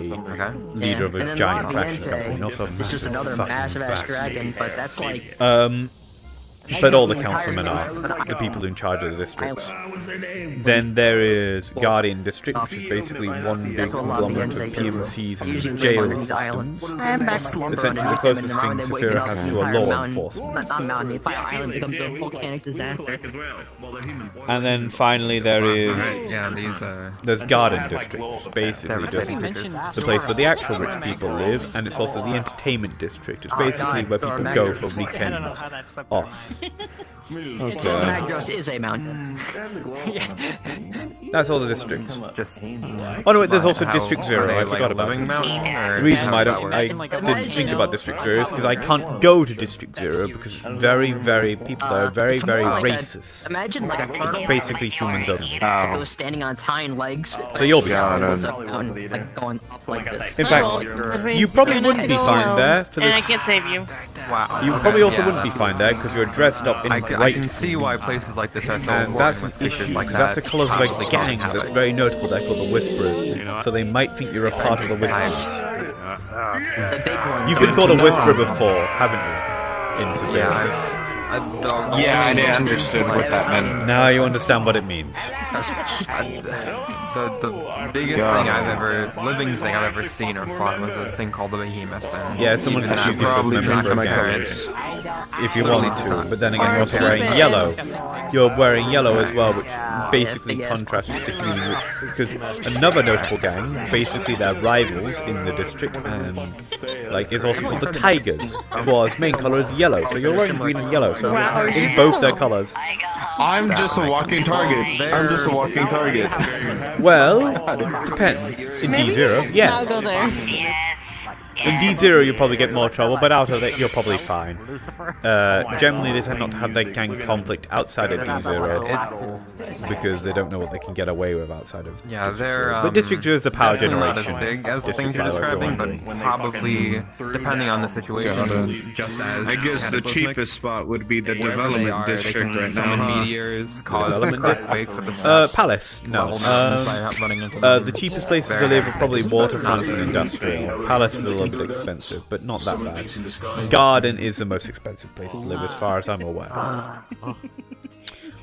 leader of And a then giant La fashion Viente company, and also a It's just another fucking massive ass bastard. dragon, but that's like. But all the councilmen are the people in charge of the districts. Then there is Guardian District, which is basically one big conglomerate of PMCs and jail systems. Essentially, the closest thing Saphira has to a law enforcement. Not mountain, it's like an island becomes a volcanic disaster. And then finally there is there's Garden District, which is basically just the place where the actual rich people live, and it's also the entertainment district. It's basically where people go for weekends off. Magros is a mountain. That's all the districts. Oh no, wait, there's also District Zero. I forgot about it. The reason why I didn't think about District Zero is because I can't go to District Zero because it's very people there are very racist. Imagine like a turtle. It's basically humans only. It was standing on its hind legs. So you'll be fine. Like going up like this. In fact, you probably wouldn't be fine there for And I this. can't save you. Wow. You probably also wouldn't be fine there because you're dressed up in I bright. can see why places like this are so And that's an important when places issue like because that's the that colours of a constantly gang don't that's have very notable. They're called the Whisperers, so they might think you're a part of the Whisperers. You've been called a Whisperer before, haven't you? In Seville. Yeah, I understood what that meant. Now you understand what it means. The biggest thing living thing I've ever seen or fought was a thing called the behemoth. And Yeah, someone can choose you as a member for a gang if you want to, but then again, you're also wearing yellow. You're wearing yellow as well, which basically contrasts with the green, because another notable gang, basically they're rivals in the district, and like is also called the Tigers, whose main color is yellow. So you're wearing green and yellow, so in both their colors. I'm just a walking target. I'm just a walking target. Well, depends. In D0, yes. I'll go there. In D0 you'll probably get more trouble, but out of it you're probably fine. Generally they tend not to have their gang conflict outside of D0 because they don't know what they can get away with outside of District 0. But District 0 is the power generation. Not as big as the things you're describing, but probably, depending on the situation, just as I guess the cheapest spot would be the development district right now, huh? Meteors, cause earthquakes with Palace, no. The cheapest places to live are probably waterfront and industrial. Palace is a little bit expensive, but not that bad. Garden is the most expensive place to live as far as I'm aware.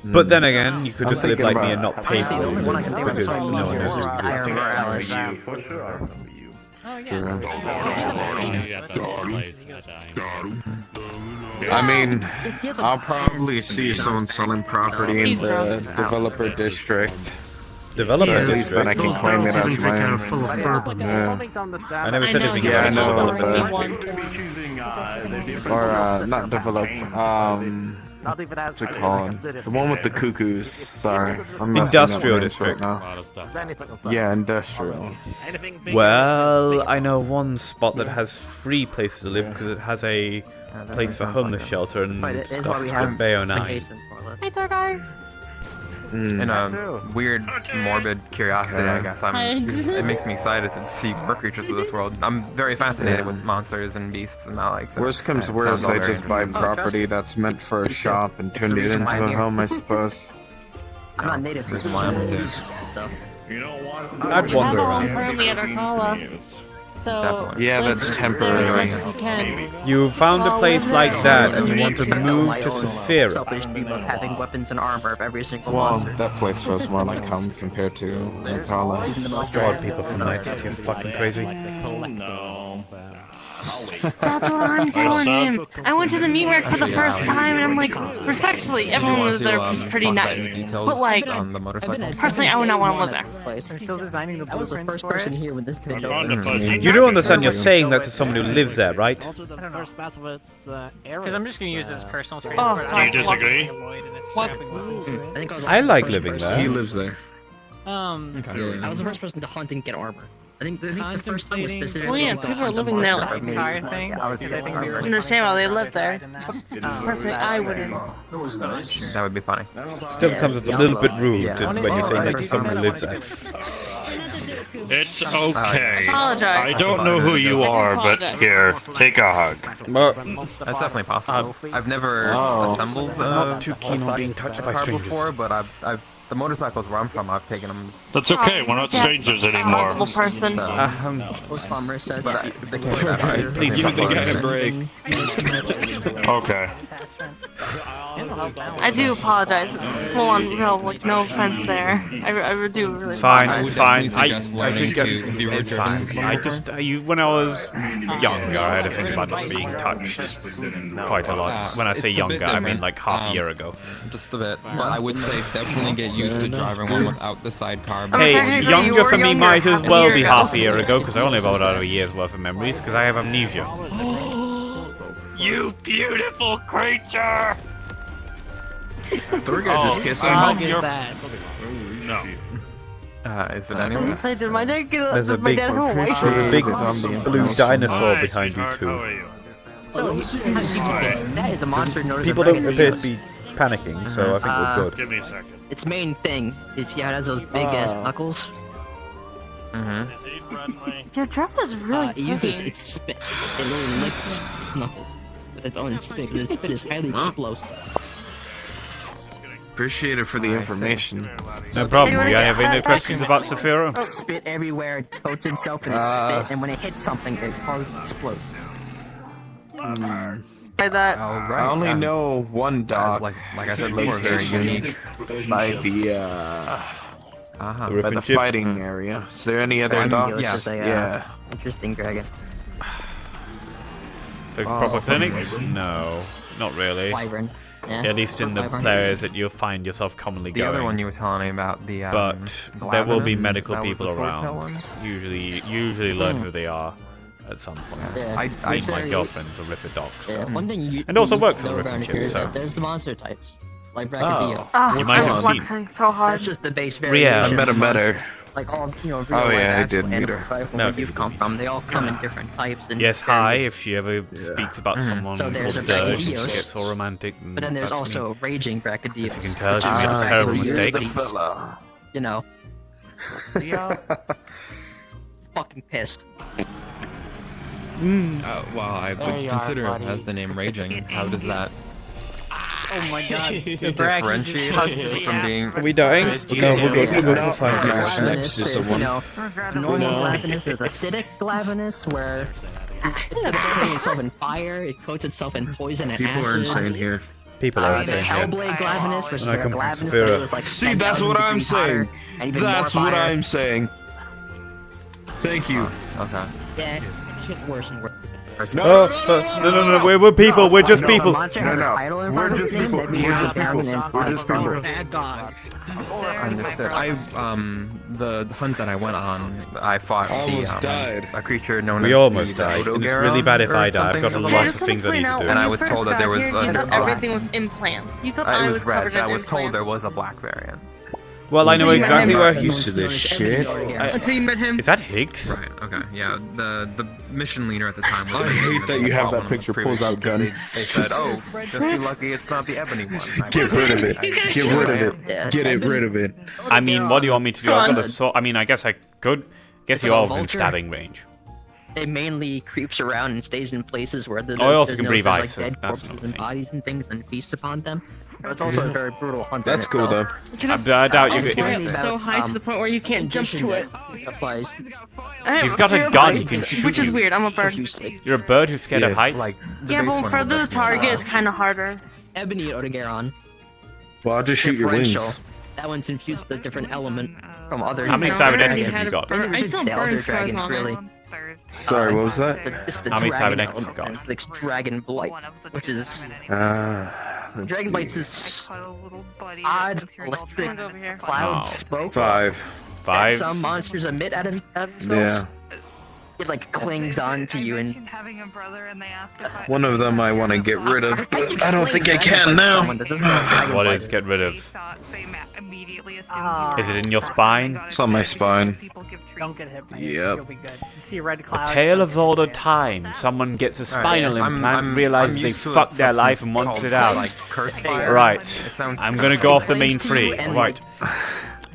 But then again, you could just live like me and not pay for it because no one knows you exist. I mean, I'll probably see someone selling property in the developer district. Developer at least then I can claim it as my own. I never said anything Yeah, I about know, development. or not develop. What's it called? The one with the cuckoos. Sorry, I'm messing up Industrial names district. right now. Yeah, industrial. Well, I know one spot that has 3 places to live because it has a place for homeless shelter and stuff called Bayo 9. Hey, third eye. In a weird, morbid curiosity, I guess. It makes me excited to see more creatures of this world. I'm very fascinated with monsters and beasts and that. Like, so Worst comes to worst, I just buy property that's meant for a shop and turn it into a home, I suppose. I'm not native to I'd wander I'm around. currently at Arcala. So Yeah, live that's there temporary. as much as you can. You found a place like that and you want to move to Saphira. selfish dream of having weapons and armor of every single Well, monster. that place feels more like home compared to Alcala. God, people from Night City are fucking crazy. That's what I'm telling him. I went to the meat rack for the first time, and I'm like, respectfully, everyone was there was pretty nice. But like, personally, I would not want to live there. I'm still designing the blueprints. I was the first person here when this pitch You do understand you're saying that to someone who lives there, right? Because I'm just gonna use it as personal transport. Oh, sorry. Do you disagree? What? I like living there. He lives there. I was the first person to hunt and get armor. I think the first time was specifically. Well, yeah, people are living there. Understand why they live there. Personally, I wouldn't. That would be funny. Still comes with a little bit rude when you're saying that to someone who lives there. It's okay. Apologize. I don't know who you are, but here, take a hug. That's definitely possible. I've never assembled I'm not too keen on being touched by car strangers. before, but I've the motorcycles where I'm from, I've taken them. That's okay, we're not strangers anymore. Person. Most bombers said. But they can't do that, right? Please give the guy a break. Okay. I do apologize. Full on real, like, no offense there. I do really. It's fine. apologize. It's fine. definitely I suggest should learning get. to be It's fine. I just when I was younger, I had to think about not being touched quite a lot. When I say It's a bit younger, I mean different. like half a year ago. Just a bit. But I would say definitely get used to driving one without the sidecar. Hey, technically, you younger were for me younger might as half a well year be ago. half a year ago because I only have about a year's worth of memories because I have amnesia. You beautiful creature! Third guy just kissing. I What hope is you're... that? No. Is it anyone? So did my dad get There's a does my big, dad have a white there's a big Zombie blue dinosaur Hi, behind you sweetheart, how are too. you? So that is a monster known as People a don't dragon appear to Eos. be panicking, so I think we're good. Give me a second. Its main thing is it has those big ass knuckles. Your dress is really It uses pretty. its spit. It literally licks its knuckles with its own spit. Its spit is highly explosive. Appreciate it for the information. No problem. Do you have any questions about Saphira? Spit everywhere. It coats itself in its spit, and when it hits something, it causes an explosion. by that. I only know one dock. Like I said before, very unique. By the by the fighting area. Is there any other docks? Yes. Yeah. Interesting dragon. The proper clinics? No, not really. Wyvern. Yeah. At least in the Wyvern. areas that you'll find yourself commonly The going. other one you were telling me about, the but there will be Glavenus, medical that was people the swordtail around. one? Usually learn who they are at some point. Yeah. I It's my very- girlfriend's a Ripper Doc, so. Yeah, one thing you and also you works know on about Ripper here Chips, is so. that there's the monster types, like Brachydio. Oh, You might I'm have seen. flexing so hard. That's just the base Yeah. variation. I met her. Like all, you know, Oh, real yeah, I life did meet actual her. animals, No, where you've come from, they all come in different types. And Yes, hi, variants. if she ever speaks about someone So there's called a Dirge, and she Brachydios, gets all romantic. But then there's that's also me. raging Brachydio. If you can tell, she made a terrible mistake. You know. Fucking pissed. Well, I There would you consider are, it as the name Raging. How does that Oh my god. differentiate it from being... Are we dying? No, we're good. We're good. We'll find Yeah, Mash next to Glavenus is, someone. normal Glavenus is acidic Glavenus, where instead of coating itself in fire, it coats itself in poison and People acid. are insane here. People are There's insane here. Hellblade Glavenus, which is I like a come from Glavenus Severa. that was like See, that's what 10,000 I'm degrees hotter saying. and even That's more what fire. I'm saying. Thank you. Okay. Yeah, it gets worse and worse. No, we're people, we're just people. Monster has a title in front of its name that means it's found in its body. Bad dog. Understood. The hunt that I went on, I fought Almost died. a creature known We as almost the died. And it's Odogaron really bad if or I die. I've something got a along lot those of things I need to do. And I was told that there was you thought everything was implants. You thought I It was was red. covered as I was told implants. there was a black variant. Well, I know Until you met exactly him. where he's to this shit. Until you met him. Is that Higgs? Right. Okay. Yeah. The mission leader at the time. Was I hate that you have that picture. Pulls out gun. They said, "Oh, just be lucky it's not the ebony one." Get rid of it. Get rid of it. Get it rid of it. I mean, what do you want me to do? I've got a sword. I mean, I guess I could. Guess It's you're like a all within vulture. stabbing range. It mainly creeps around and stays in places where the Oh, it also there's can no breathe such, ice, so like dead that's corpses another and thing. bodies and things and feasts upon them. But it's also a very brutal hunt. in That's cool though. itself. I doubt you I'll could. fly if- up so high to the point where you can't jump to it. Applies. He's got a gun, he can shoot Which is you. weird. I'm a bird. You're a bird who's scared Yeah. of heights? Yeah, but for the target, it's kind of harder. Ebony Odogaron. Well, I'll just shoot your Differential. wings. That one's infused with a different element from other. How many dragons. cybernetics have you got? I still The burn elder scars dragons, on really. it. Sorry, what was that? It's the How many dragon cybernetics element, you got? and it's like dragon blight, which is Let's dragon blight see. is odd electric over here. cloud Oh. smoke 5. that 5? some monsters emit out of themselves. Yeah. It like clings on to you and One of them I want to get rid of, but I don't think I can now. What is get rid of? Is it in your spine? It's on my spine. Don't get hit by it. Yep. You'll be good. You see a red A cloud. tale of all the time. Someone gets a spinal I'm- implant, I'm realizes they used to a fucked their life and substance wants it called, out. like, curse fire. Right. It sounds I'm gonna go off the main Flames three. too, and, Right.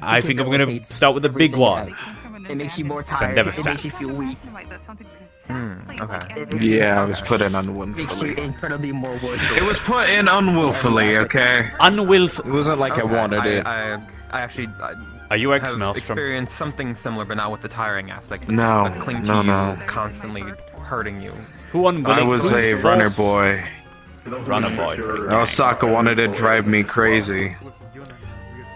I think I'm gonna start with the big one. it makes you more Send tired. It Devastat. makes you feel weak. Okay. Yeah, I was put in Makes you unwillfully. incredibly more worse. It was put in unwillfully, okay? Unwillful. It wasn't like I wanted it. I actually Are you have ex-Maelstrom? experienced something similar, but not with the tiring aspect. No, That cling to no, you, no. constantly hurting you. Who unwilling? I was who a forced- runner boy. Runner boy. For the Osaka wanted to drive me crazy.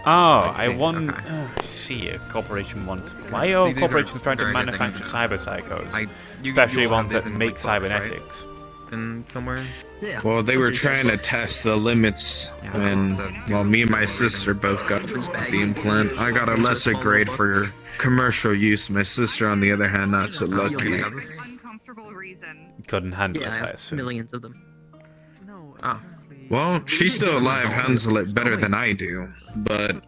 Oh, I I see, want. okay. See, a corporation want. Why are See, these corporations are trying to very good manufacture things cyber psychos? You Especially all have ones these that in, make like, books, right? cybernetics. In somewhere. Yeah. Well, they were trying to test the limits, and well, me and my sister both got the implant. I got a lesser grade for commercial use. My sister, on the other hand, not so lucky. Couldn't handle Yeah, I it, I have assume. millions of them. Ah. Well, she's still alive, handles it better than I do. But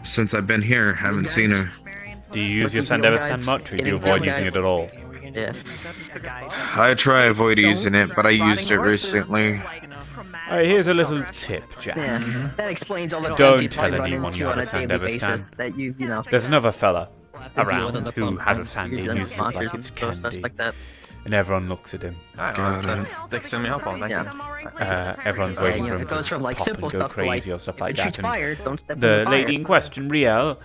since I've been here, haven't seen her. Do you use your Sandevistan much, or do you avoid using it at all? Yeah. I try avoid using it, but I used it recently. Alright, here's a little tip, Jack. Yeah. That explains all the Don't things you tell run anyone into you have on a a daily basis Sandevistan. that you know. There's another fella deal with on around the who phone has a calls, Sandy you're and dealing uses with it like monsters it's and stuff candy. like that. And everyone looks at him. That's extremely helpful. Thank you. Everyone's waiting for him it goes from like to pop simple and go stuff to like crazy or stuff like shoot that. fire, don't step The in the lady fire. in question, Riel,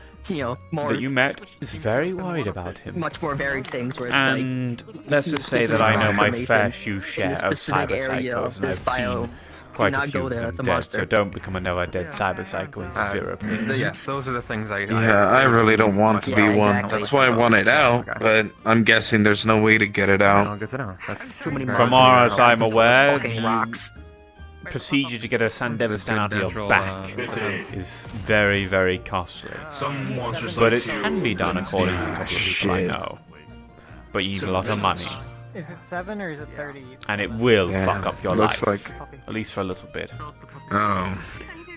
more that you met, is very worried about him. much more varied things where it's And like let's you just see say that I know my information fair share in share a of specific cyber area psychos, of and this I've bio. seen quite Do a not few go of there, them that's a dead, monster. so don't become another dead cyber psycho in Saphira, please. Yes, those are the things I. Yeah, I really don't want to be one. That's why I want it out, but I'm guessing there's no way to get it out. Good to know. That's From all as I'm aware, fucking the rocks. procedure to get a Sandevistan out of your natural, back is very, very costly. But it can be done according to a couple of people I know. But you need a lot of money. Is it 7 or is it 30? And it will Yeah, fuck up your looks life. like- At least for a little bit. Oh.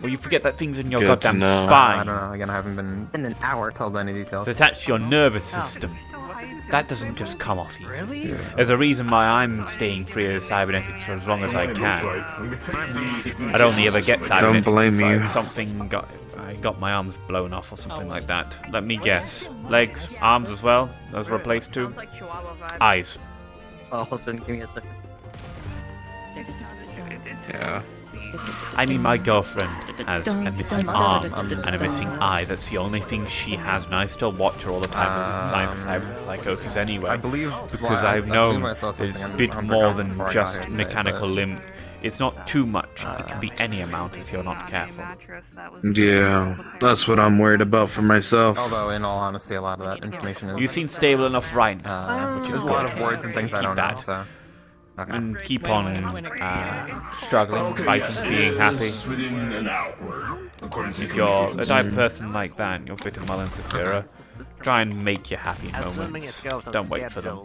Well, you forget that thing's in your Good to goddamn know. I spine. don't know. Again, I haven't been in an hour told any details. It's attached to your nervous system. That doesn't just come off easy. Really? There's a reason why I'm staying free of cybernetics for as long as I can. I'd only ever get cybernetics blame if you. if I got my arms blown off or something like that. Let me guess. Legs, arms as well? Those were replaced too? Eyes. Oh, hold on, give me a second. Yeah. I mean, my girlfriend has a missing arm and a missing eye. That's the only thing she has, and I still watch her all the time for signs of cyberpsychosis anyway. I believe because well, I've I known believe I saw it's a something bit on more Underground than before I got just here today, mechanical but- limp. It's not too much. It can be any amount if you're not careful. Yeah, that's what I'm worried about for myself. Although, in all honesty, a lot of that information is. You seem stable enough right now, which is There's a lot good. of words and things I don't know, that. so. Okay. And keep on struggling, fighting, being happy. If you're a type of person like that, and you're fitting well in Saphira, try and make your happy moments. Don't wait for them.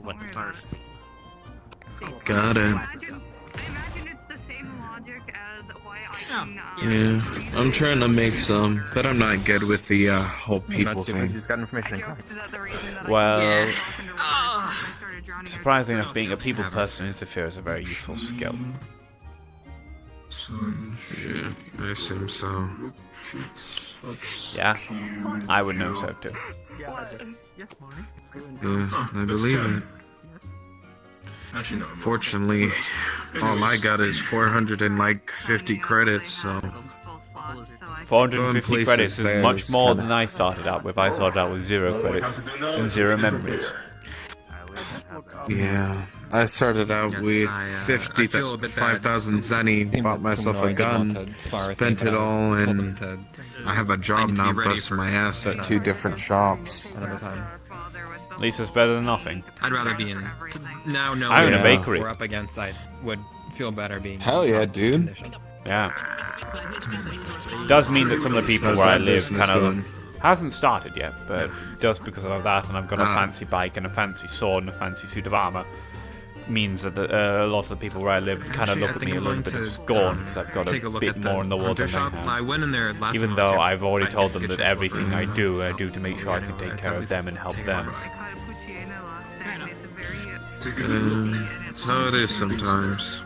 Got it. Yeah, I'm trying to make some, but I'm not good with the whole people That's it, we thing. just got information. Well, surprisingly enough, being a people person in Saphira is a very useful skill. Yeah, I assume so. Yeah, I would know so too. Yeah, I believe it. Fortunately, all I got is 450 credits, so... 450 credits is there much is more kinda- than I started out with. I started out with 0 credits and 0 memories. Yeah, I started out with 5,000 zenny, bought myself a gun, spent it all, and I have a job now busting my ass at 2 different shops. At least it's better than nothing. I'd rather be in. Now, no. I'm in a bakery. We're up against. I would feel better being. Hell yeah, dude. Yeah. Does mean that some of the people How's where I that live business kind going? of hasn't started yet, but just because of that, and I've got a Ah. fancy bike and a fancy sword and a fancy suit of armor, means that a lot of the people where I live kind of Actually, look I at think me a I'm little going bit of to, scorn because I've got take a a look bit at the more in the world hunter than shop. they have. I went in there last Even time I was though here. I've already I told did them get that your everything slipper. I do to make sure I can take care of them and help them. It's how it is sometimes.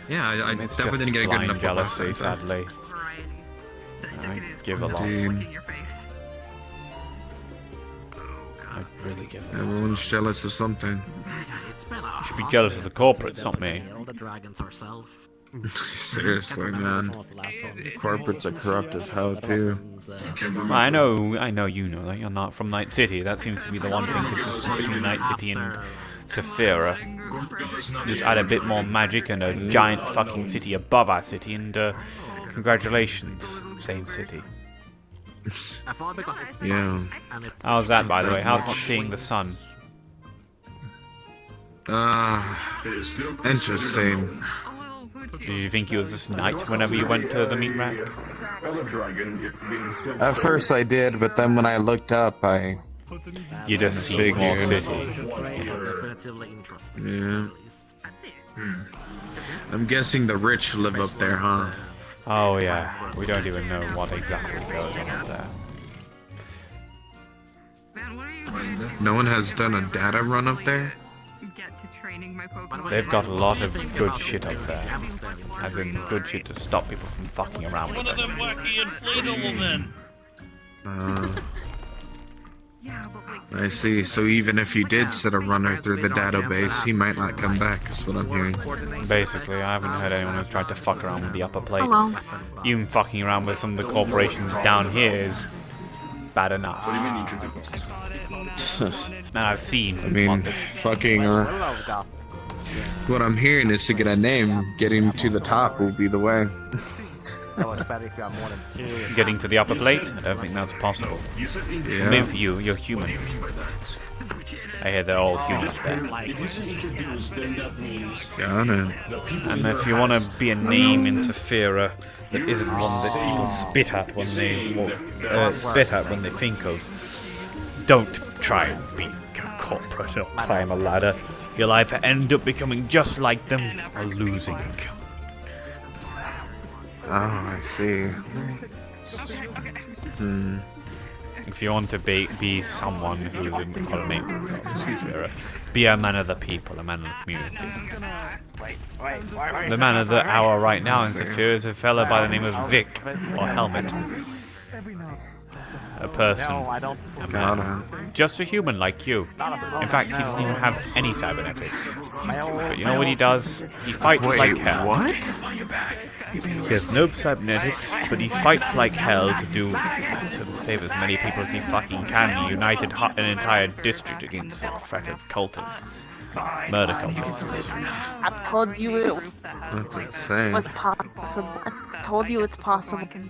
Yeah, I It's definitely just didn't get a good blind enough look last jealousy, time, so- sadly. I give a lot. Indeed. I really give a lot. Everyone's jealous of something. You should be jealous of the corporates, not me. The dragons ourselves. Seriously, man. Corporates are corrupt as hell, too. Well, I know you know that you're not from Night City. That seems to be the one thing consistent between Night City and Saphira. Just add a bit more magic and a giant fucking city above our city, and congratulations, same city. Yeah. How's that, by the way? How's not seeing the sun? Interesting. Did you think you was just night whenever you went to the meat rack? At first I did, but then when I looked up, You just see more figured. city. Yeah. I'm guessing the rich live up there, huh? Oh yeah, we don't even know what exactly goes on up there. No one has done a data run up there? They've got a lot of good shit up there. As in, good shit to stop people from fucking around with One of them. them wacky inflatable then. I see. So even if you did set a runner through the database, he might not come back, is what I'm hearing. Basically, I haven't heard anyone who's tried to fuck around with the upper plate. Hello. Even fucking around with some of the corporations down here is bad enough. And I've seen. I mean, fucking or... What I'm hearing is to get a name, getting to the top will be the way. Getting to the upper plate? I don't think that's possible. Yeah. Maybe for you, you're human. I hear they're all human up there. Got it. And if you want to be a name in Saphira that isn't one that people spit at when they think of, don't try and be a corporate or climb a ladder. You'll either end up becoming just like them or losing. Oh, I see. If you want to be someone who didn't call name for themselves in Saphira, be a man of the people, a man of the community. The man of the hour right now in Saphira is a fella by the name of Vic, or Helmet. A person, a man, just a human like you. In fact, he doesn't even have any cybernetics. But you know what he does? He fights like hell. What? He has no cybernetics, but he fights like hell to save as many people as he fucking can. He united an entire district against a threat of cultists. Murder cultists. I told you it That's insane. was possible. I told you it's possible. I'm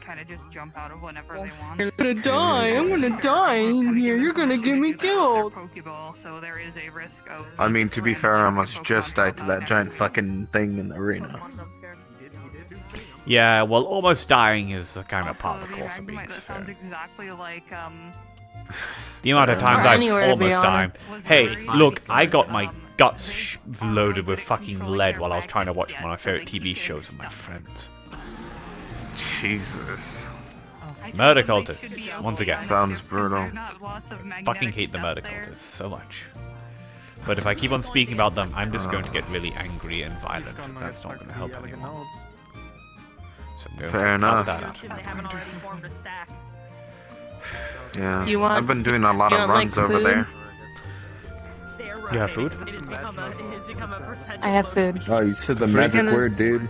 gonna die. I'm gonna die in here. You're gonna get me killed. I mean, to be fair, I almost just died to that giant fucking thing in the arena. Yeah, well, almost dying is the kind of part of the course of being Saphira. The amount of times I've almost died. Hey, look, I got my guts loaded with fucking lead while I was trying to watch one of my favorite TV shows with my friends. Jesus. Murder cultists, once again. Sounds brutal. Fucking hate the murder cultists so much. But if I keep on speaking about them, I'm just going to get really angry and violent. That's not going to help anyone. So I'm going Fair to enough. cut that out. Yeah, Do you want- I've been doing a lot you of want, runs like, over food? there. You have food? I have food. Oh, you said the She's magic gonna word, dude.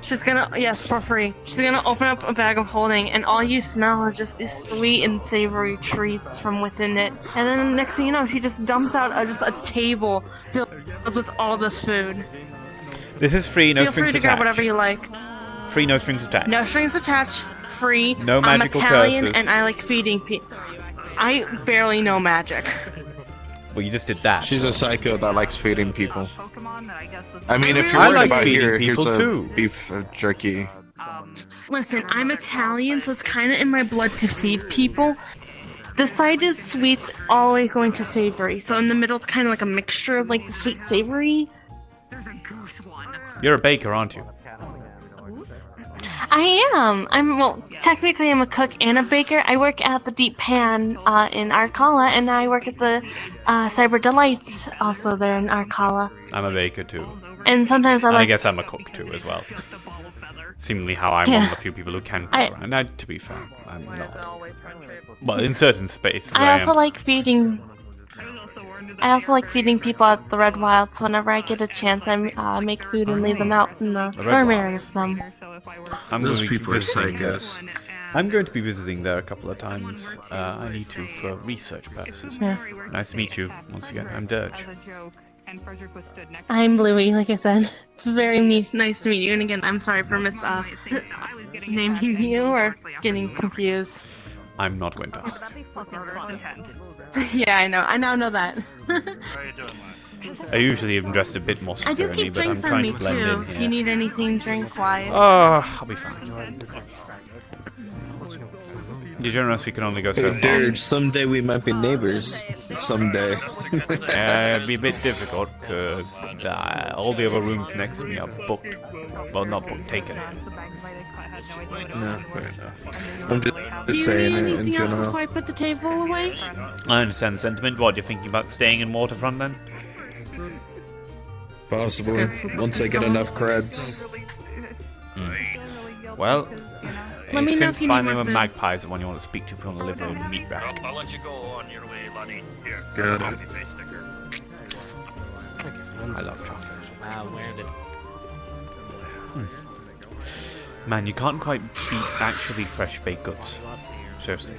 She's gonna, yes, for free. She's gonna open up a bag of holding, and all you smell is just these sweet and savory treats from within it. And then next thing you know, she just dumps out just a table filled with all this food. This is free, no Feel strings free to grab attached. whatever you like. Free, no strings attached. No strings attached. Free. No magical I'm Italian, curses. and I like feeding people. I barely know magic. Well, you just did that. She's a psycho that likes feeding people. I mean, if you're I worried like about feeding here, here's people a too. beef jerky. Listen, I'm Italian, so it's kind of in my blood to feed people. This side is sweet, all the way going to savory. So in the middle, it's kind of like a mixture of like the sweet savory. You're a baker, aren't you? I am. Well, technically I'm a cook and a baker. I work at the Deep Pan in Arcala, and I work at the Cyber Delights, also there in Arcala. I'm a baker too. And sometimes I And I like... guess I'm a cook too as well. Seemingly how I'm one of the few people who can cook around. Now, to be fair, I'm not. Well, in certain spaces I am. also like feeding people at the Red Wilds. Whenever I get a chance, I make food and leave them out in the Red primary Wilds. of them. Those going to be people are visiting there. psychos. I'm going to be visiting there a couple of times. I need to for research purposes. Yeah. Nice to meet you once again. I'm Dirge. I'm Bluey, like I said. It's very nice to meet you. And again, I'm sorry for naming you or getting confused. I'm not Winter. Yeah, I know. I now know that. I usually am dressed a bit more I do sternly, keep but I'm drinks on trying me to blend too. in If here. you need anything drink-wise. Oh, I'll be fine. You're generous, we can only go so Hey, far. Dirge, someday we might be neighbors. Someday. It'd be a bit difficult because all the other rooms next to me are booked. Well, not booked, taken. No, fair enough. I'm Do just you saying need it in anything else general. before I put the table away? I understand the sentiment. What, you're thinking about staying in Waterfront then? Possibly. Once I get enough creds. Well, Let me know Synth if you by need the name more of food. Magpie is the one you want to speak to if you want to live in a meat rack. I'll let you go on your way, Lunny. Here. Got it. Coffee face sticker. I love chocolate. Where did... Man, you can't quite beat actually fresh baked goods. Seriously.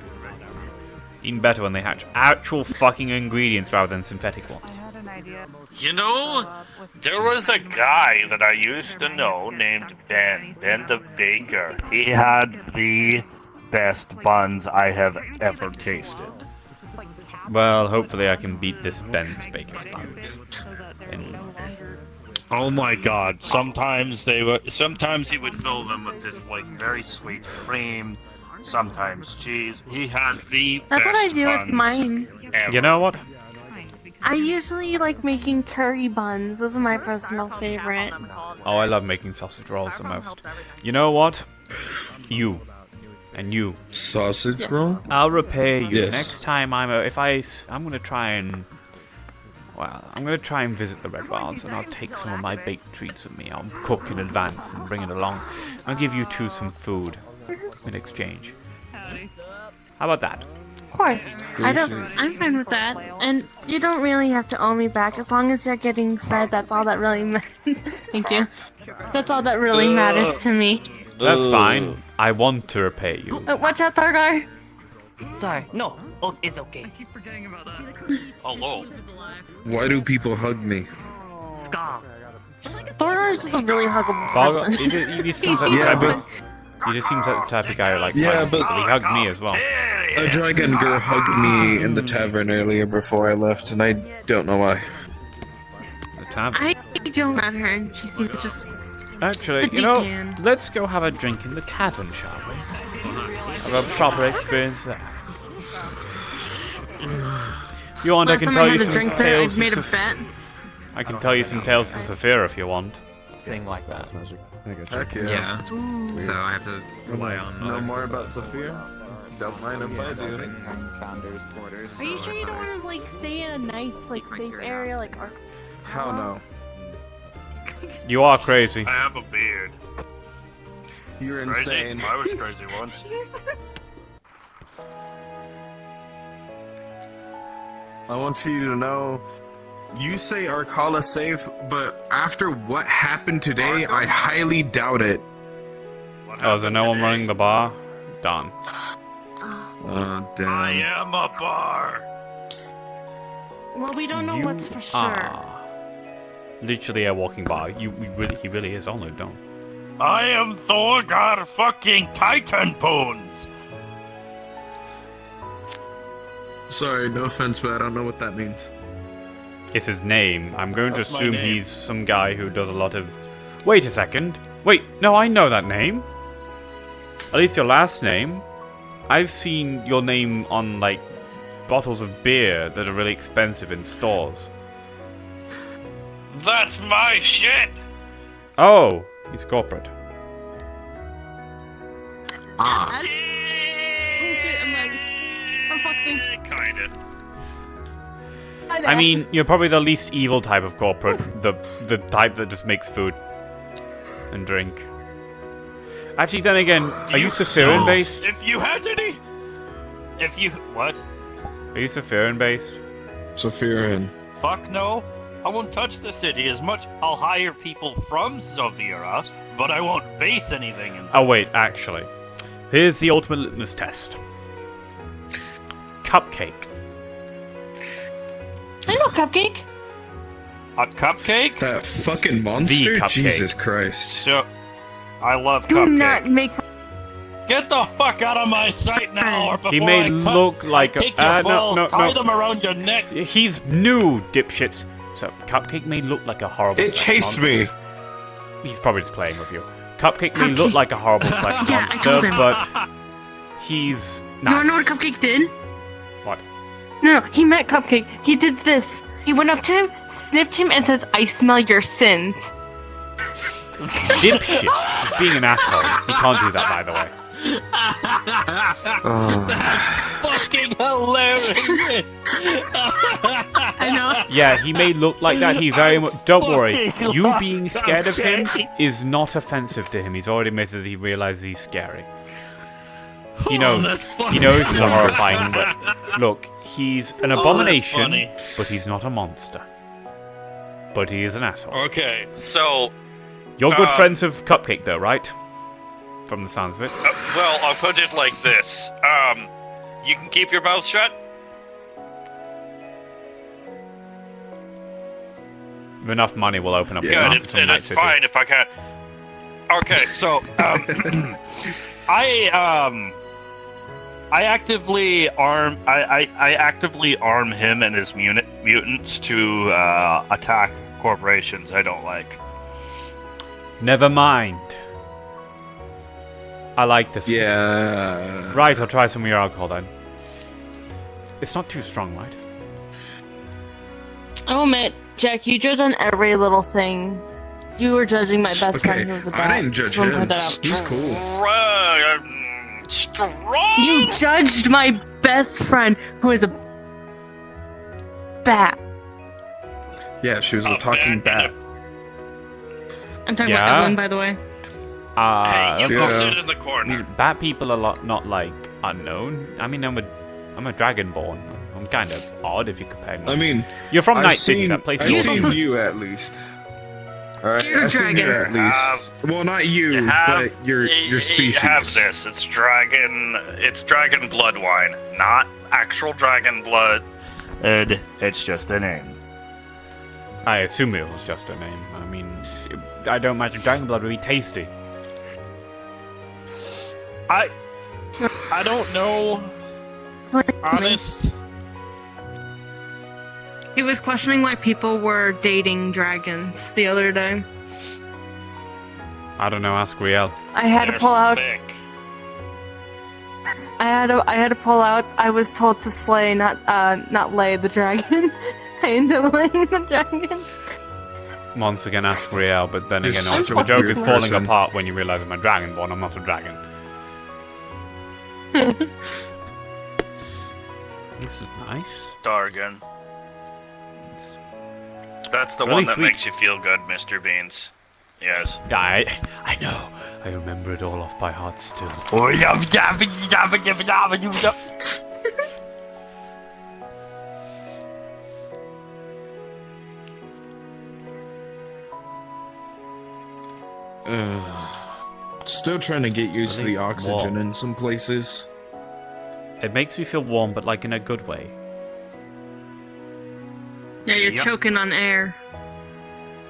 Even better when they hatch actual fucking ingredients rather than synthetic ones. You know, there was a guy that I used to know named Ben the Baker. He had the best buns I have ever tasted. Well, hopefully I can beat this Ben's Baker's buns. Oh my god, sometimes he would fill them with this like very sweet cream, sometimes cheese. He had the That's best what I do with buns mine. ever. You know what? I usually like making curry buns. Those are my personal favorite. Oh, I love making sausage rolls the most. You know what? You. And you. Sausage roll? I'll repay you Yes. next time I'm gonna try and... Well, I'm gonna try and visit the Red Wilds, and I'll take some of my baked treats with me. I'll cook in advance and bring it along. I'll give you two some food in exchange. How about that? Of course. I'm fine with that. And you don't really have to owe me back. As long as you're getting fed, that's all that really Thank you. That's all that really matters to me. That's fine. I want to repay you. Watch out, Targar. Sorry, no. Oh, it's okay. Hello. Why do people hug me? Ska. Targar's just a really huggable Fargo, person. he just seems like the type of... He just seems like the type of guy who likes hugging people. He hugged me as well. A dragon girl hugged me in the tavern earlier before I left, and I don't know why. The tavern? I don't let her. She seems just... Actually, you know, let's go have a drink in the tavern, shall we? Have a proper experience there. If you want, I can tell you some tales of... made a bet. I can tell you some tales of Saphira if you want. Thing like that. Heck yeah. Yeah. So I have to rely on... Know more about Sophia? Don't mind if I do. Founders quarters. Are you sure you don't want to, like, stay in a nice, like, safe area, like our... How no? You are crazy. I have a beard. You're Crazy? insane. I was crazy once. I want you to know, you say Arcala safe, but after what happened today, I highly doubt it. Oh, is there no one running the bar? Done. Damn. I am a bar. Well, we don't know what's for sure. Literally a walking bar. He really is. I'll don't. I am Thorgar fucking Titan Bones. Sorry, no offense, but I don't know what that means. It's his name. I'm going to That's my assume name. he's some guy who does a lot of... Wait a second. Wait, no, I know that name. At least your last name. I've seen your name on, like, bottles of beer that are really expensive in stores. That's my shit. Oh, he's corporate. Ah. Oh shit, I'm like... I'm fucking... Kinda. I mean, you're probably the least evil type of corporate. the type that just makes food and drink. Actually, then again, are you Sephiran based? If you had any... If you... What? Are you Sephiran based? Sephiran. Fuck no. I won't touch the city as much. I'll hire people from Zovira, but I won't base anything in... Oh wait, actually. Here's the ultimate litmus test. Cupcake. I know Cupcake. A cupcake? That fucking monster? The cupcake. Jesus Christ. So, I love Do cupcake. not make... Get the fuck out of my sight now, or before He may I look like a... take your balls, tie them no. around your neck. He's new, dipshits. So, Cupcake may look like a horrible... It flesh chased me. monster. He's probably just playing with you. Cupcake may look like a horrible flesh Yeah, I monster, told him. but... He's... You wanna know what nice. Cupcake did? What? No, he met Cupcake. He did this. He went up to him, sniffed him, and says, "I smell your sins." Dipshit. He's being an asshole. He can't do that, by the way. Fucking hilarious. I know. Yeah, he may look like that. He very much... Don't worry. You being scared of him is not offensive to him. He's already admitted that he realizes he's scary. He knows. that's funny. He knows he's horrifying, but look, he's an abomination, funny. but he's not a monster. But he is an asshole. Okay, so... You're good friends with Cupcake, though, right? From the sounds of it. well, I'll put it like this. You can keep your mouth shut? With enough money, we'll open up a Good, mouth for some Night it's City. fine if I can. Okay, so, I actively arm him and his mutants to attack corporations I don't like. Never mind. I like this. Yeah. Right, I'll try some of your alcohol then. It's not too strong, right? I'll admit, Jack, you judge on every little thing. You were judging my best friend who was a bat. I didn't judge Just wanna him. point that out. He's cool. Strong. You judged my best friend who is a bat. Yeah, she was a talking bat. I'm talking Yeah? about Evelyn, by the way. You go that's sit not- in the corner. I mean, bat people are not like unknown. I mean, I'm a dragonborn. I'm kind of odd if you compare me. I mean, you're from I've Night City. seen- That place I've is seen awesome. you at least. Alright, You're a I've seen you dragon. at least. Well, not you, but your species. You have this. It's dragon blood wine, not actual dragon blood. It's just a name. I assume it was just a name. I mean, I don't imagine dragon blood would be tasty. I don't know. Honest. He was questioning why people were dating dragons the other day. I don't know. Ask Riel. I had to pull out. I had to pull out. I was told to slay, not lay the dragon. I ended up laying the dragon. Once again, ask Riel, but then You're again, such also, a the joke weird is falling person. apart when you realize I'm a dragonborn. I'm not a dragon. This is nice. Dargan. That's the It's really one that sweet. makes you feel good, Mr. Beans. Yes. Yeah, I know. I remember it all off by heart still. Oh, yum, yum, yum, yum, yum, yum, yum. Still trying to get used to the Really oxygen warm. in some places. It makes me feel warm, but like in a good way. Yeah, you're Yep. choking on air.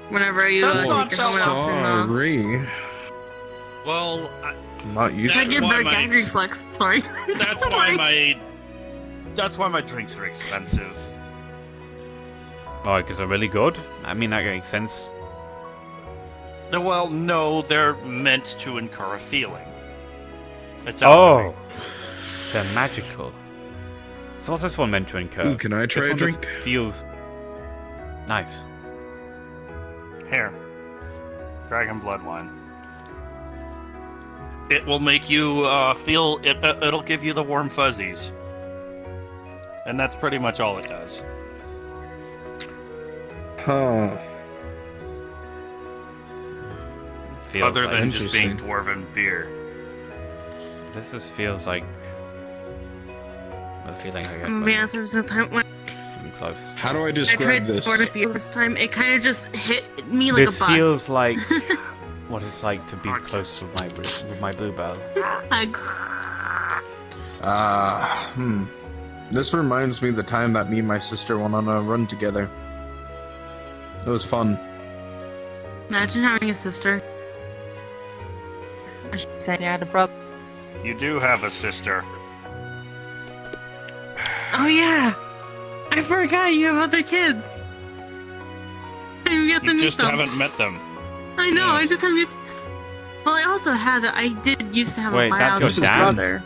Whenever you That's take not your helmet off and Sorry. Well, I'm not used I to get it. the gag reflex. Sorry. That's why my drinks are expensive. Oh, because they're really good? I mean, that makes sense. No, well, no, they're meant to incur a feeling. It's Oh! They're magical. So what's this one meant to incur? Ooh, can I try This a one just drink? feels nice. Here. Dragon blood wine. It will make you feel it. It'll give you the warm fuzzies, and that's pretty much all it does. Huh. Feels Other like than just being interesting. dwarven beer. This just feels like the feeling I get I'm gonna when be honest, there was a time when I'm close. How do I I describe tried this? to order beer this time. It kind of just hit me like This a bus. feels like what it's like to be close with my bluebell. Thanks. This reminds me of the time that me and my sister went on a run together. It was fun. Imagine having a sister. I should say I had a brother. You do have a sister. Oh yeah, I forgot you have other kids. I have yet to You meet just them. haven't met them. I know. I just have yet. Well, I also had. I did used to have Wait, a that's biological your dad? brother.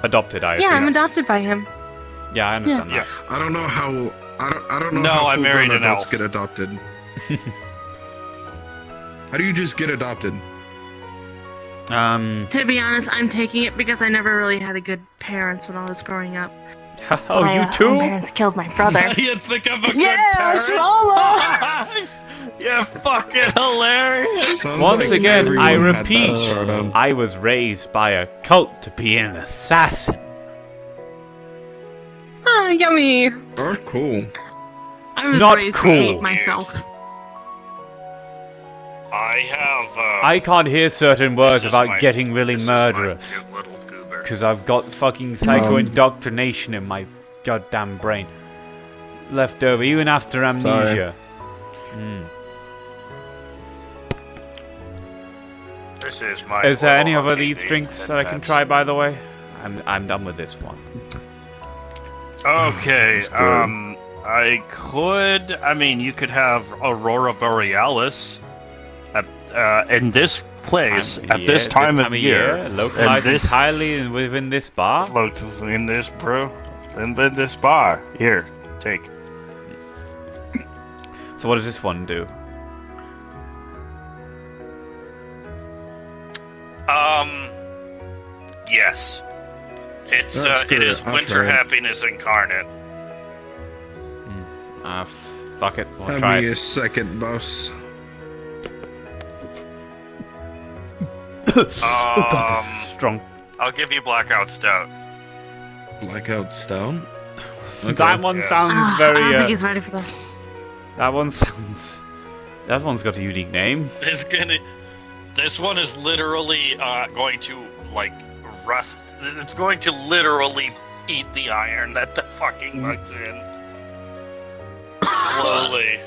Adopted, I Yeah, assume. I'm adopted by him. Yeah, I understand Yeah. that. I don't know how. I don't know No, how I married full-grown an adults elf. get adopted. How do you just get adopted? To be honest, I'm taking it because I never really had a good parents when I was growing up. Oh, you too? My parents killed my brother. You think I'm a good Yeah, parent? Shlomo! You're fucking hilarious. Once again, I repeat, I was raised by a cult to be an assassin. Ah, yummy. Oh, cool. I was Not raised cool. to hate myself. I have. I can't hear certain words is my- without getting really murderous. Because I've got fucking psycho indoctrination in my goddamn brain. Left over, even after amnesia. This is my. Is there any little of these hunky drinks thing that I can try, by the way? I'm done with this one. Okay, That's good. I could. I mean, you could have Aurora Borealis in this place at this time of year. Localized entirely within this bar? In this, bro. In this bar. Here, take. So what does this one do? Yes. It's That's it good. is I'll winter try it. happiness incarnate. Fuck it. We'll Have try me it. a second, boss. Oh god, this is strong. I'll give you Blackout Stout. Blackout Stout? Okay. That one sounds I very. don't think he's ready for that. That one sounds. That one's got a unique name. It's gonna. This one is literally going to like rust. It's going to literally eat the iron that the fucking mug's in. Slowly.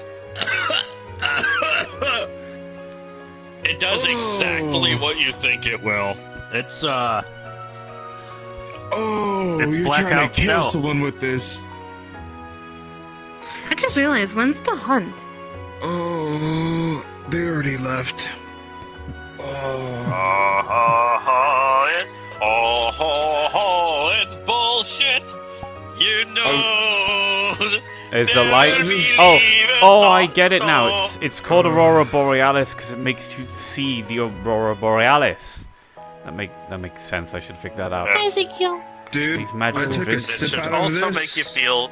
It does exactly what you think it will. It's Oh, It's you're trying Blackout to kill Stout. someone with this. I just realized, when's the hunt? Oh, they already left. It's bullshit. You know. Is the light? Oh, I get it now. It's called Aurora Borealis because it makes you see the Aurora Borealis. That makes sense. I should figure that out. Ezekiel. Dude, These magical I took a drinks. It sip should out of also this. make you feel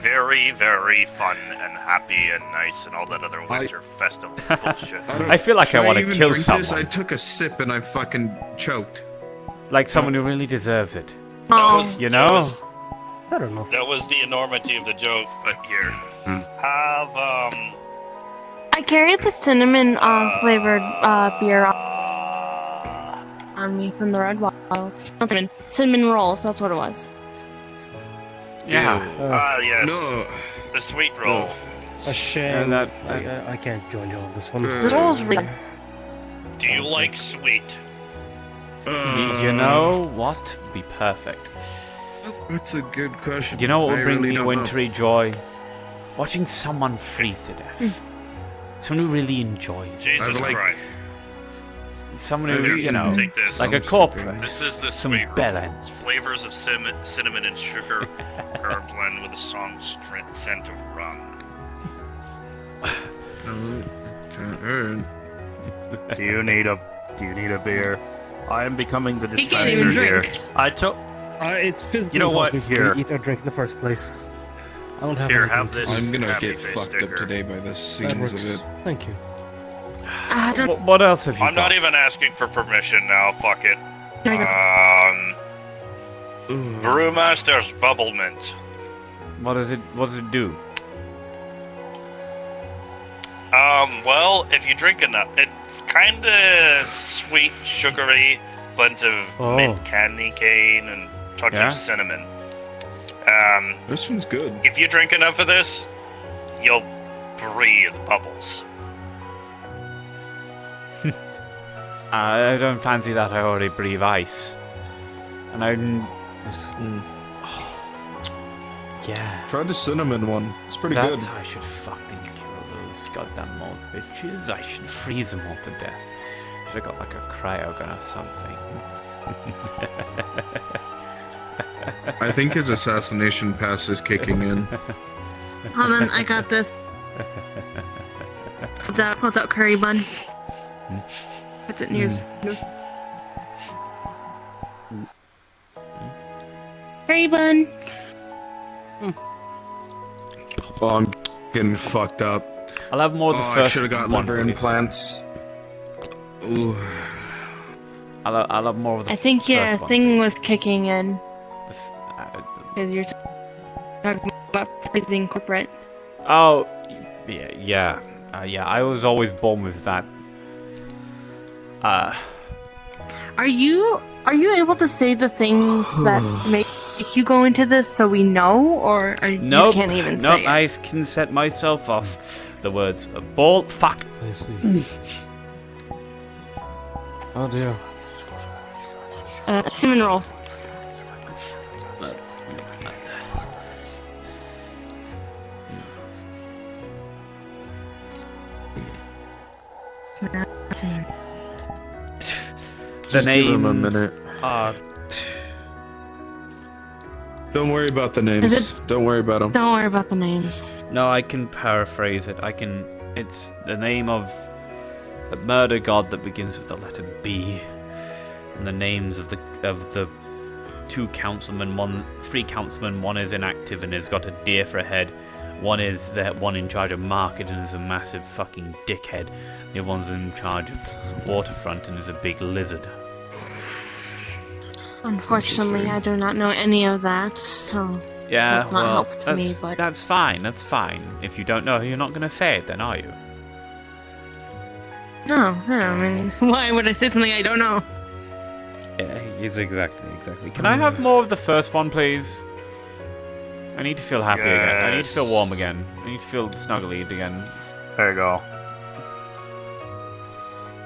very, very fun and happy and nice and all that other winter festival bullshit. I feel like Should I want to even kill drink someone. This? I took a sip and I fucking choked. Like someone who really deserves it. was- You know? I don't know. That was the enormity of the joke, but here. Have, I carried the cinnamon flavored beer on me from the Red Wilds. Not cinnamon rolls, that's what it was. Yeah. yes. No. The sweet roll. A shame. that- I can't join you on this one. Rolls real. Do you like sweet? You know what? Be perfect. That's a good question. You know what I will bring really me don't wintry joy? Watching someone freeze to death. Someone who really enjoys it. Jesus Christ. Someone I've who, you eaten know, Take this. like a corporate. This is the Some sweet bell roll. end. It's flavors of cinnamon and sugar herb blend with a strong scent of rum. Do you need a beer? I am becoming the He can't even dispenser here. drink. I took. It's physically You know what? impossible for me Here. to eat or drink in the first place. I don't have Here, anything have to this. eat. I'm gonna Happy get face fucked sticker. up today by the That scenes works. of it. Thank you. What else have you I'm got? not even asking for permission now. Fuck it. There you go. Brewmaster's Bubble Mint. What does it do? Well, if you drink enough, it's kind of sweet, sugary, blends of mint candy cane and touch Yeah? of cinnamon. This one's good. If you drink enough of this, you'll breathe bubbles. I don't fancy that. I already breathe ice. And yeah. Try the cinnamon one. It's pretty That's good. how I should fucking kill those goddamn old bitches. I should freeze them all to death. Should have got like a cryogun or something. I think his assassination pass is kicking in. Hold on, I got this. Holds out curry bun. Puts it in yours. Curry bun. Oh, I'm getting fucked up. I'll have more of the I first should have got one, liver please. implants. Ooh. I'll have more of the I think your first one, thing please. was kicking in. Because you're talking about praising corporate. Oh, yeah. I was always born with that. Are you able to say the things that make you go into this so we know, or you can't even say it? I can set myself off. The words ball. Fuck. I see. Oh dear. Cinnamon roll. The Give him a names minute. are. Don't worry about the names. Don't worry about them. Don't worry about the names. No, I can paraphrase it. It's the name of a murder god that begins with the letter B, and the names of the two councilmen. Three councilmen. One is inactive and has got a deer for a head. One is the one in charge of market and is a massive fucking dickhead. The other one's in charge of waterfront and is a big lizard. Unfortunately, I do not know any of that, so Yeah, that's not well, helpful to me. that's, But that's fine. That's fine. If you don't know, you're not gonna say it, then, are you? no, I mean, why would I say something I don't know? Yeah, exactly. Can I have more of the first one, please? I need to feel happy again. I need to feel warm again. I need to feel snuggly again. There you go.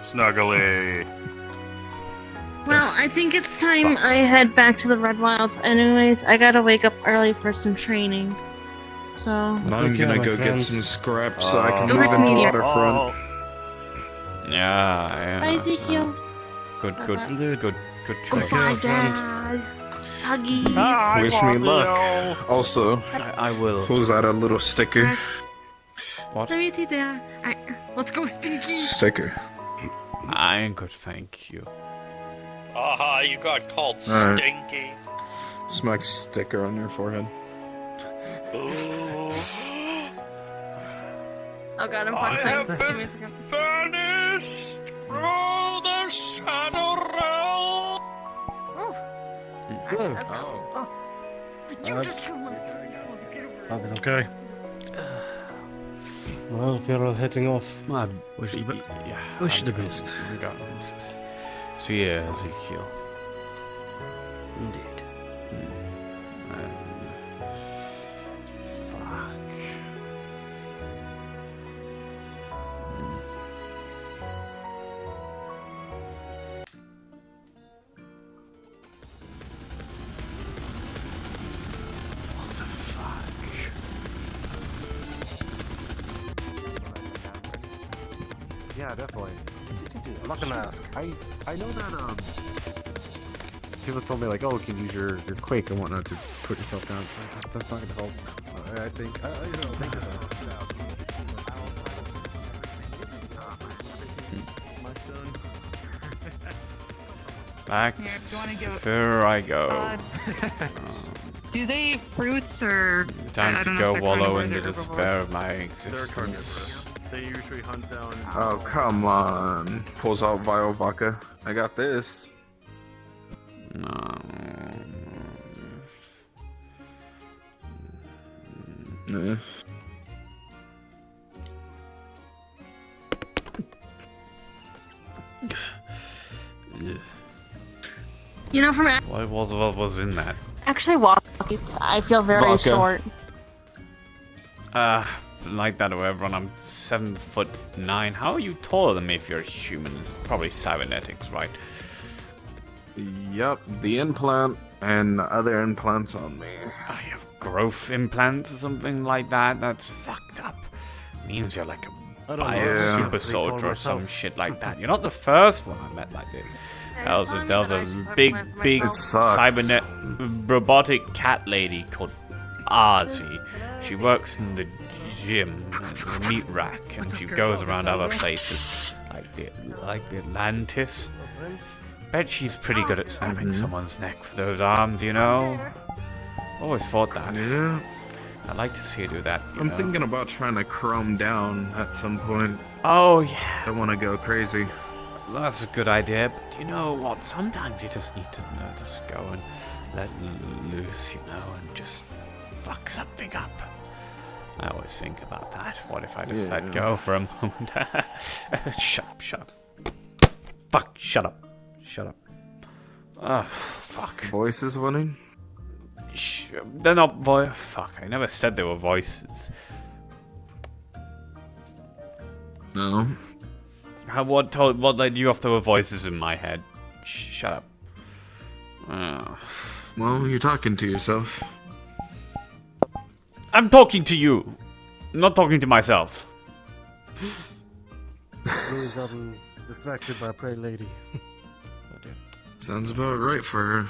Snuggly. Well, I think it's time I head back to the Red Wilds. Anyways, I gotta wake up early for some training. So. Now I'm gonna go get some scraps so I can Go move for into medium. waterfront. Yeah. Bye, Ezekiel. Good Goodbye, choice. Dad. Huggies. Wish me luck. Also, I will. pulls out a little sticker. What? Love you too, Dad. Alright, let's go, Stinky. Sticker. I am good, thank you. Aha, you got called Alright. stinky. Smack sticker on your forehead. Ooh. Oh god, I'm I fucked. have Give me a been second. vanished through the shadow realm. Okay. Well, if you're all heading off, Wish you the best. See ya, Ezekiel. Indeed. Fuck. What the fuck? Yeah, definitely. I'm not gonna ask. I know that people told me like, oh, you can use your quake and whatnot to put yourself down. That's not gonna help. I think think Back Yeah, if you wanna give- where I go. Do they eat fruits or? Time I to don't know go if they're wallow carnivores in the or herbivores. despair of my They're existence. carnivorous. They usually hunt down. Oh, come on. Pulls out Vile Vodka. I got this. No. Nah. You know, from What was in that? actually walkies, I feel very Vodka. short. Like that or whatever, and I'm 7'9". How are you taller than me if you're a human? It's probably cybernetics, right? Yep, the implant and other implants on me. I have growth implants or something like that. That's fucked up. Means you're like a bio Yeah. super soldier or some shit like that. You're not the first one I met like this. There was a big It sucks. cybernet robotic cat lady called Ozzy. She works in the gym, the meat rack, and she goes around other places like the Atlantis. Bet she's pretty good at snapping someone's neck with those arms, you know? Always thought that. Yeah. I'd like to see you do that. I'm thinking about trying to chrome down at some point. Oh, yeah. I want to go crazy. Well, that's a good idea, but you know what? Sometimes you just need to just go and let loose, and just fuck something up. I always think about that. What if I just let go for a moment? Shut up. Fuck, shut up. Oh, fuck. Voices winning? They're not fuck, I never said they were voices. No. What led you off there were voices in my head? Shut up. Oh. Well, you're talking to yourself. I'm talking to you. I'm not talking to myself. Please, I'm distracted by a pretty lady. Sounds about right for her.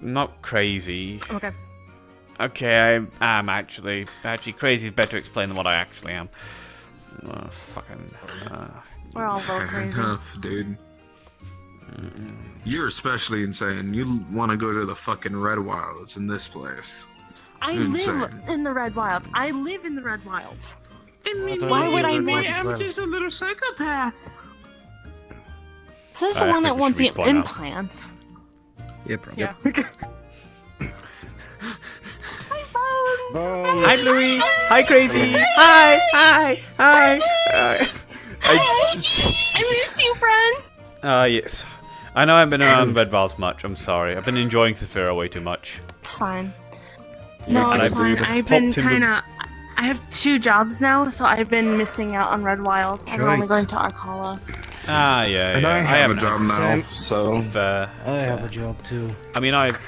Not crazy. Okay. Okay, I am actually. Actually, crazy is better to explain than what I actually am. Fucking. We're all Fair crazy. enough, dude. You're especially insane. You want to go to the fucking Red Wilds in this place. I You're live insane. in the Red Wilds. I live in the Red Wilds. Why would I not? I'm just a little psychopath. Says I the one think that we wants should the respawn now. implants. Yeah, probably. Yeah. Hi, Bluey. Hi, Crazy. Hi. I miss you, friend. Yes. I know I haven't been around Red Wilds much. I'm sorry. I've been enjoying Saphira way too much. It's fine. No, And it's I fine. popped I've been in the- kind of. I have 2 jobs now, so I've been missing out on Red Wilds. I'm only Right. going to Arcala. Yeah. And I have a job now, Same. so Fair. I have a job too. I mean, I've